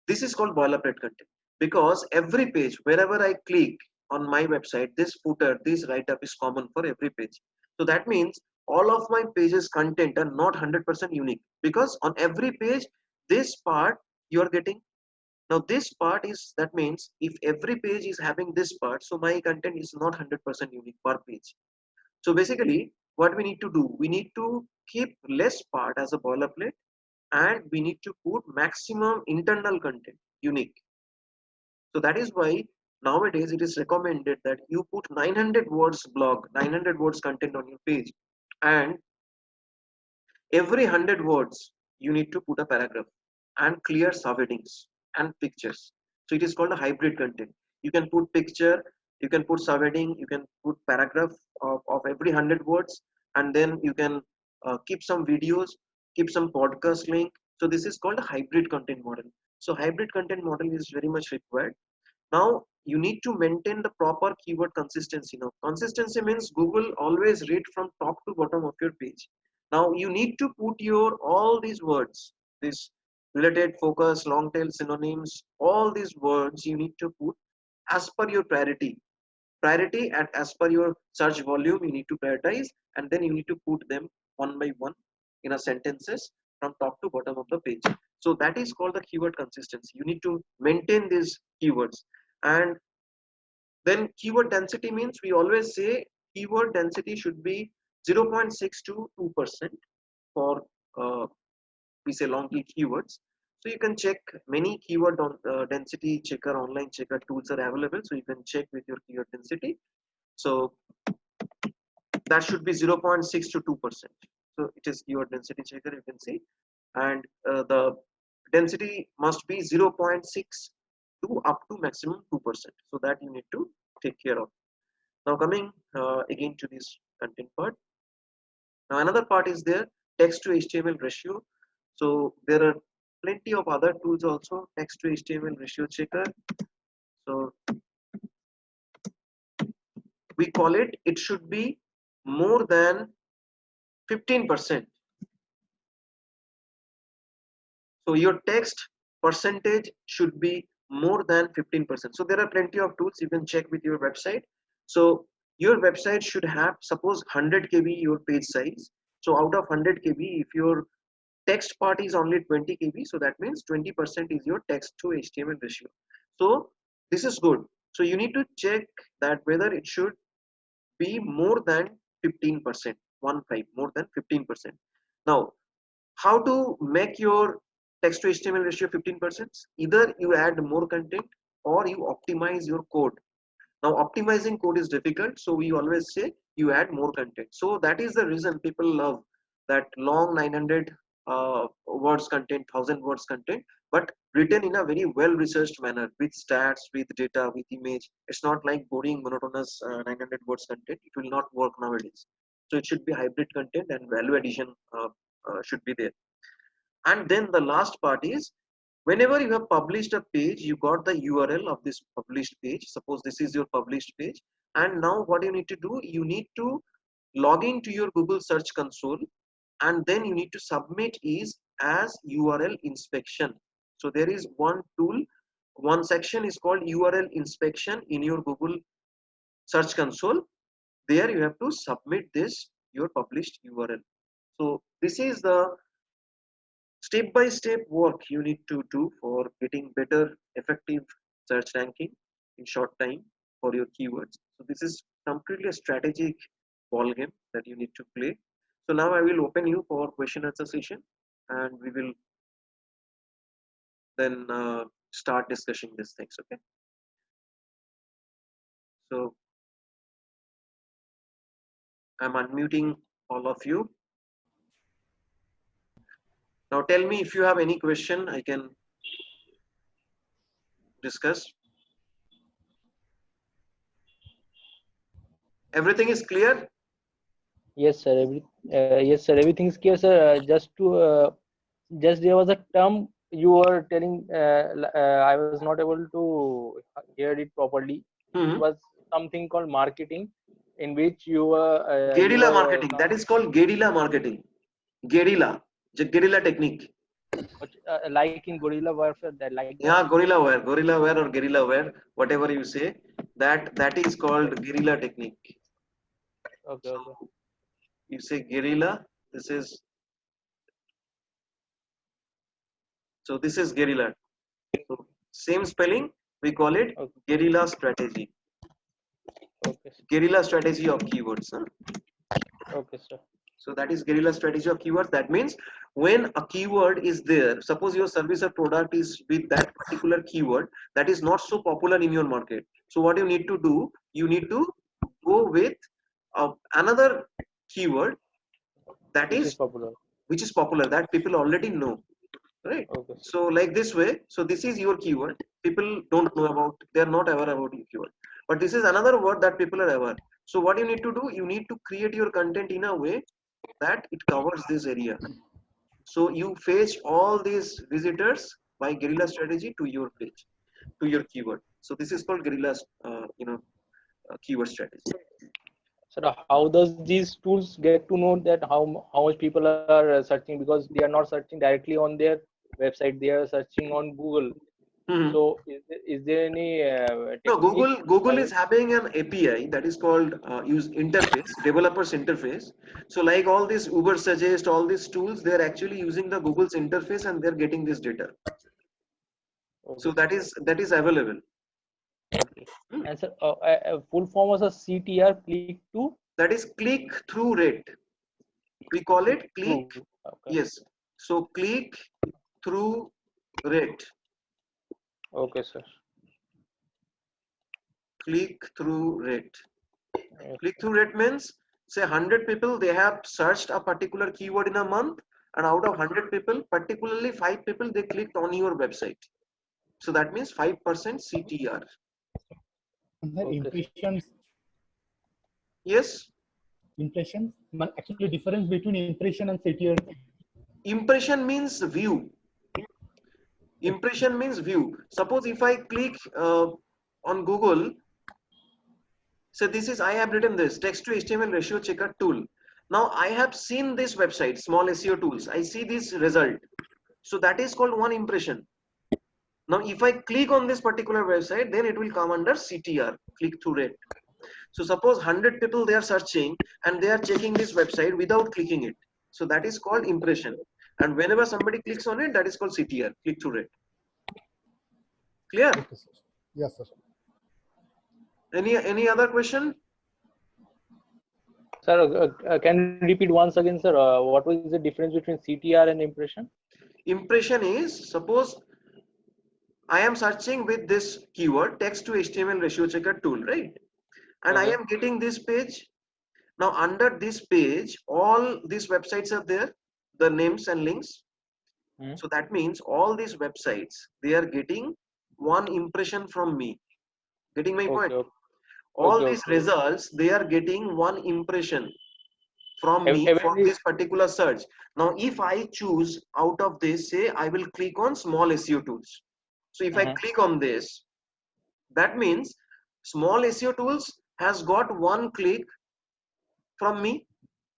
this is called boilerplate content because every page, wherever I click on my website, this footer, this write up is common for every page. So that means all of my pages content are not 100% unique because on every page, this part you are getting. Now this part is, that means if every page is having this part, so my content is not 100% unique per page. So basically what we need to do, we need to keep less part as a boilerplate and we need to put maximum internal content unique. So that is why nowadays it is recommended that you put 900 words blog, 900 words content on your page, and every 100 words you need to put a paragraph and clear subheadings and pictures. So it is called a hybrid content. You can put picture, you can put subheading, you can put paragraph of every 100 words, and then you can keep some videos, keep some podcast link. So this is called a hybrid content model. So hybrid content model is very much required. Now you need to maintain the proper keyword consistency. Now consistency means Google always read from top to bottom of your page. Now you need to put your all these words, this related, focus, long tail, synonyms, all these words you need to put as per your priority, and as per your search volume you need to prioritize, and then you need to put them one by one in a sentences from top to bottom of the page. So that is called the keyword consistency. You need to maintain these keywords. And then keyword density means we always say keyword density should be 0.6 to 2% for we say long tail keywords. So you can check many keyword density checker, online checker tools are available. So you can check with your keyword density. So that should be 0.6 to 2%. So it is keyword density checker, you can see. And the density must be 0.6 to up to maximum 2%. So that you need to take care of. Now coming again to this content part. Now another part is there, text to HTML ratio. So there are plenty of other tools also, text to HTML ratio checker. So we call it, it should be more than 15%. So your text percentage should be more than 15%. So there are plenty of tools you can check with your website. So your website should have, suppose 100 KB your page size. So out of 100 KB, if your text part is only 20 KB, so that means 20% is your text to HTML ratio. So this is good. So you need to check that whether it should be more than 15%, 1 5, more than 15%. Now, how to make your text to HTML ratio 15%? Either you add more content or you optimize your code. Now optimizing code is difficult, so we always say you add more content. So that is the reason people love that long 900 words content, 1000 words content, but written in a very well researched manner with stats, with data, with image. It's not like boring monotonous 900 words content. It will not work nowadays. So it should be hybrid content and value addition should be there. And then the last part is, whenever you have published a page, you got the URL of this published page. Suppose this is your published page, and now what you need to do, you need to log into your Google Search Console, and then you need to submit is as URL inspection. So there is one tool, one section is called URL inspection in your Google Search Console. There you have to submit this your published URL. So this is the step by step work you need to do for getting better effective search ranking in short time for your keywords. So this is completely a strategic ball game that you need to play. So now I will open you for question answer session. and we will then start discussing these things. Okay. So I'm unmuting all of you. Now tell me if you have any question I can discuss. Everything is clear? Yes, sir. Yes, sir. Everything is clear, sir. Just there was a term you were telling. I was not able to hear it properly. It Hmm. was something called marketing, in which you Guerrilla were marketing. That is called guerrilla marketing. Guerrilla. Guerrilla technique. like in guerrilla warfare, that like that. Yeah, gorilla wear or guerrilla wear, whatever you say. That is called guerrilla technique. Okay, So okay, you say guerrilla. This is this is guerrilla. So same spelling. We call it okay, guerrilla strategy. okay, Guerrilla strategy of keywords. Huh? okay, sir. So that is guerrilla strategy of keywords. That means when a keyword is there, suppose your service or product is with that particular keyword that is not so popular in your market. So what you need to do, you need to go with another keyword that Which is is popular. which is popular that people already know, right? Okay, sir. So like this way, so this is your keyword. People don't know about, they are not aware about your keyword. But this is another word that people are aware. So what you need to do, you need to create your content in a way that it covers this area. So you fetch all these visitors by guerrilla strategy to your page, to your keyword. So this is called guerrilla, keyword strategy. So how does these tools get to know that how much people are searching, because they are not searching directly on their website, they are searching on Google. Mhm. So is there any No, technique Google by is which? having an API that is called use interface, developers interface. So like all these Uber suggest, all these tools, they are actually using the Google's interface and they're getting this data. Okay, So sir. that is available. Okay. Hmm. And sir, full form was a CTR, click to That is click through rate. We call it click. through. Okay. Yes. So click through rate. Okay, sir. Click through rate. Yes, Click sir. through rate means say 100 people they have searched a particular keyword in a month, and out of 100 people, particularly 5 people they clicked on your website. So that means 5% CTR. And the Okay, sir. Yes. impressions, actually difference between impression and CTR. Impression means view. Impression means view. Suppose if I click on Google, so this is, I have written this text to HTML ratio checker tool. Now I have seen this website, small SEO tools. I see this result. So that is called one impression. Now if I click on this particular website, then it will come under CTR, click through rate. So suppose 100 people they are searching and they are checking this website without clicking it. So that is called impression. And whenever somebody clicks on it, that is called CTR, click through rate. Clear? Okay, sir. Yes, sir. Any other question? Sir, can you repeat once again, sir? What was the difference between CTR and impression? Impression is, suppose I am searching with this keyword text to HTML ratio checker tool, right? And I Okay. am getting this page. Now under this page, all these websites are there, the names and links. Hmm. So that means all these websites, they are getting one impression from me. Getting my point? Okay. Okay. All Okay. these Okay. results, they are getting one impression from me for Every this particular search. Now, if I choose out of this, say I will click on small SEO tools. So if I Mhm. click on this, that means small SEO tools has got one click from me.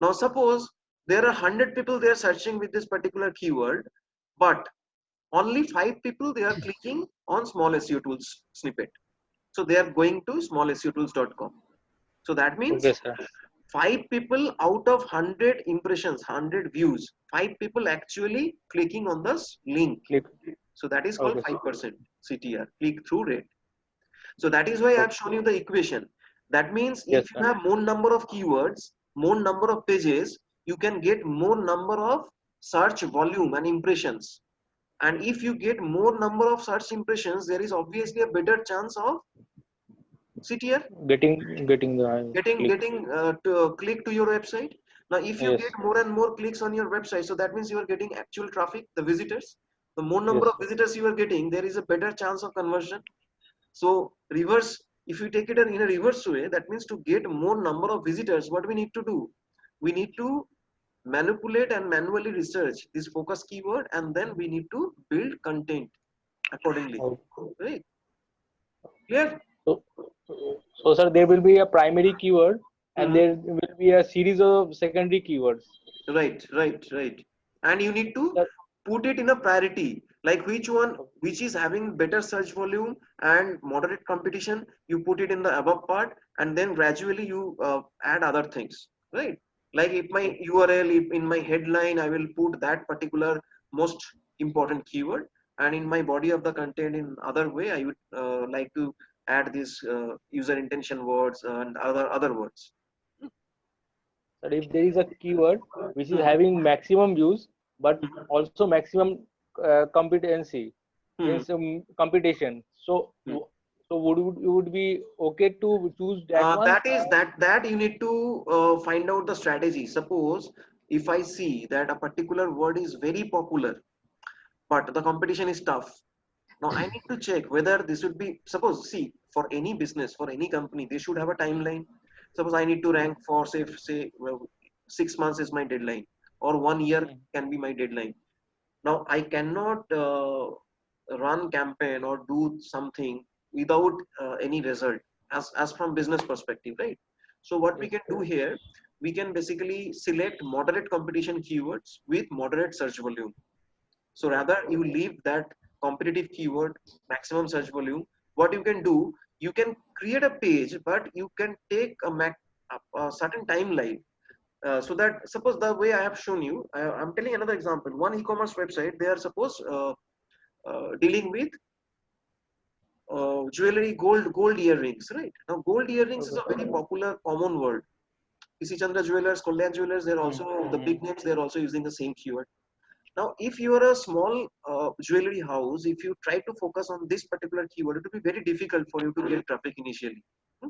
Now suppose there are 100 people they are searching with this particular keyword, but only 5 people they are clicking on small SEO tools snippet. So they are going to smallseotools.com. So that means Okay, sir. 5 people out of 100 impressions, 100 views, 5 people actually clicking on this link. Click. So that is called Okay, sir. 5% CTR, click through rate. So that is why I have Okay. shown you the equation. That means if Yes, you sir. have more number of keywords, more number of pages, you can get more number of search volume and impressions. And if you get more number of search impressions, there is obviously a better chance of CTR getting the click. getting to click to your website. Now, if you get Yes, more and more clicks on your website, so that means you are getting actual traffic, the visitors. The more number yes, of visitors you are getting, there is a better chance of conversion. So reverse, if you take it in a reverse way, that means to get more number of visitors, what we need to do? We need to manipulate and manually research this focus keyword, and then we need to build content accordingly. okay. Right? Clear? So, so sir, there will be a primary keyword and Mhm. there will be a series of secondary keywords. Right. And you need to Sir, put it in a priority, like which one, which is having better search volume and moderate competition, you put it in the above part, and then gradually you add other things, right? Like if my URL, if in my headline, I will put that particular most important keyword, and in my body of the content in other way, I would like to add this user intention words and other words. sir, if there is a keyword which is Hmm. having maximum views but also maximum competency, Hmm. means competition. So, Hmm. so you would be okay to choose that one? That you need to find out the strategy. Suppose if I see that a particular word is very popular, but the competition is tough. Now I need to check whether this would be, suppose, see, for any business, for any company, they should have a timeline. Suppose I need to rank for say well, 6 months is my deadline, or 1 year Hmm. can be my deadline. Now I cannot run campaign or do something without any result as from business perspective, right? So what we Yes. can do here, we can basically select moderate competition keywords with moderate search volume. So rather you leave that competitive keyword maximum search volume. What you can do, you can create a page, but you can take a certain timeline, so that suppose the way I have shown you, I'm telling another example. One e-commerce website, they are suppose dealing with jewelry, gold earrings, right? Now gold earrings is Okay. a very popular common word. PC Chandra Jewelers, Kolyan Jewelers, they're Hmm. also the Hmm. big names. They're also using the same keyword. Now, if you are a small jewelry house, if you try to focus on this particular keyword, it will be very difficult for you to get traffic initially. Hmm?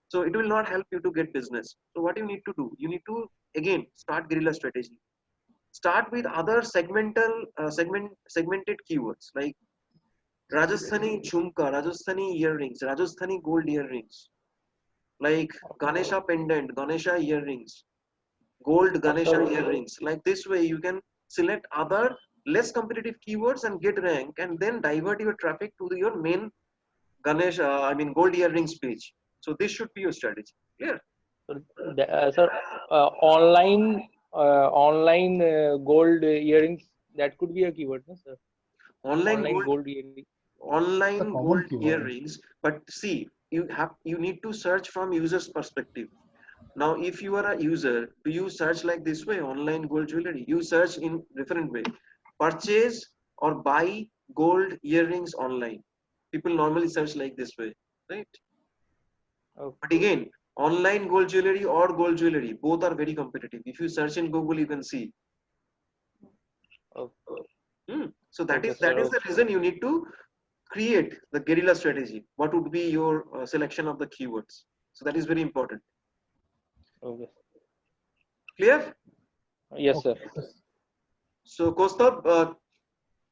So it will not help you to get business. So what you need to do, you need to again start guerrilla strategy. Start with other segmented keywords like Rajasthani jhumka, Rajasthani earrings, Rajasthani gold earrings, like Ganesha pendant, Ganesha earrings, gold Ganesha After, earrings. Like this way, you can select other less competitive keywords and get rank, and then divert your traffic to your main Ganesha, I mean gold earrings page. So this should be your strategy. Clear? so sir, online gold earrings, that could be a keyword, no, sir? Online Online gold, gold earring. It's a online common gold keyword. earrings. But see, you need to search from user's perspective. Now, if you are a user, do you search like this way, online gold jewelry? You search in different way. Purchase or buy gold earrings online. People normally search like this way, right? But Okay. again, online gold jewelry or gold jewelry, both are very competitive. If you search in Google, you can see. Okay. So Okay, that sir. is the Okay. reason you need to create the guerrilla strategy. What would be your selection of the keywords? So that is very important. Okay. Clear? Yes, sir. Okay. So Kostab,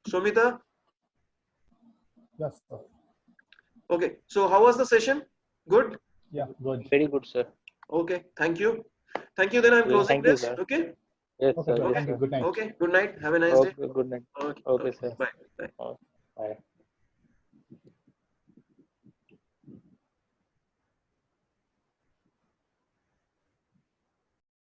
Shomita, Yes, sir. okay. So how was the session? Good. Yeah, good. Very good, sir. Okay. Thank you. Thank you. Then I'm Yes, closing thank you, this. sir. Okay. Yes, Okay, sir. sir. Yes, Okay. Thank you. sir. Good night. Okay. Good night. Have a nice day. Okay. Good night. Okay. Okay, Okay. sir. Yes. Bye. Bye. Bye.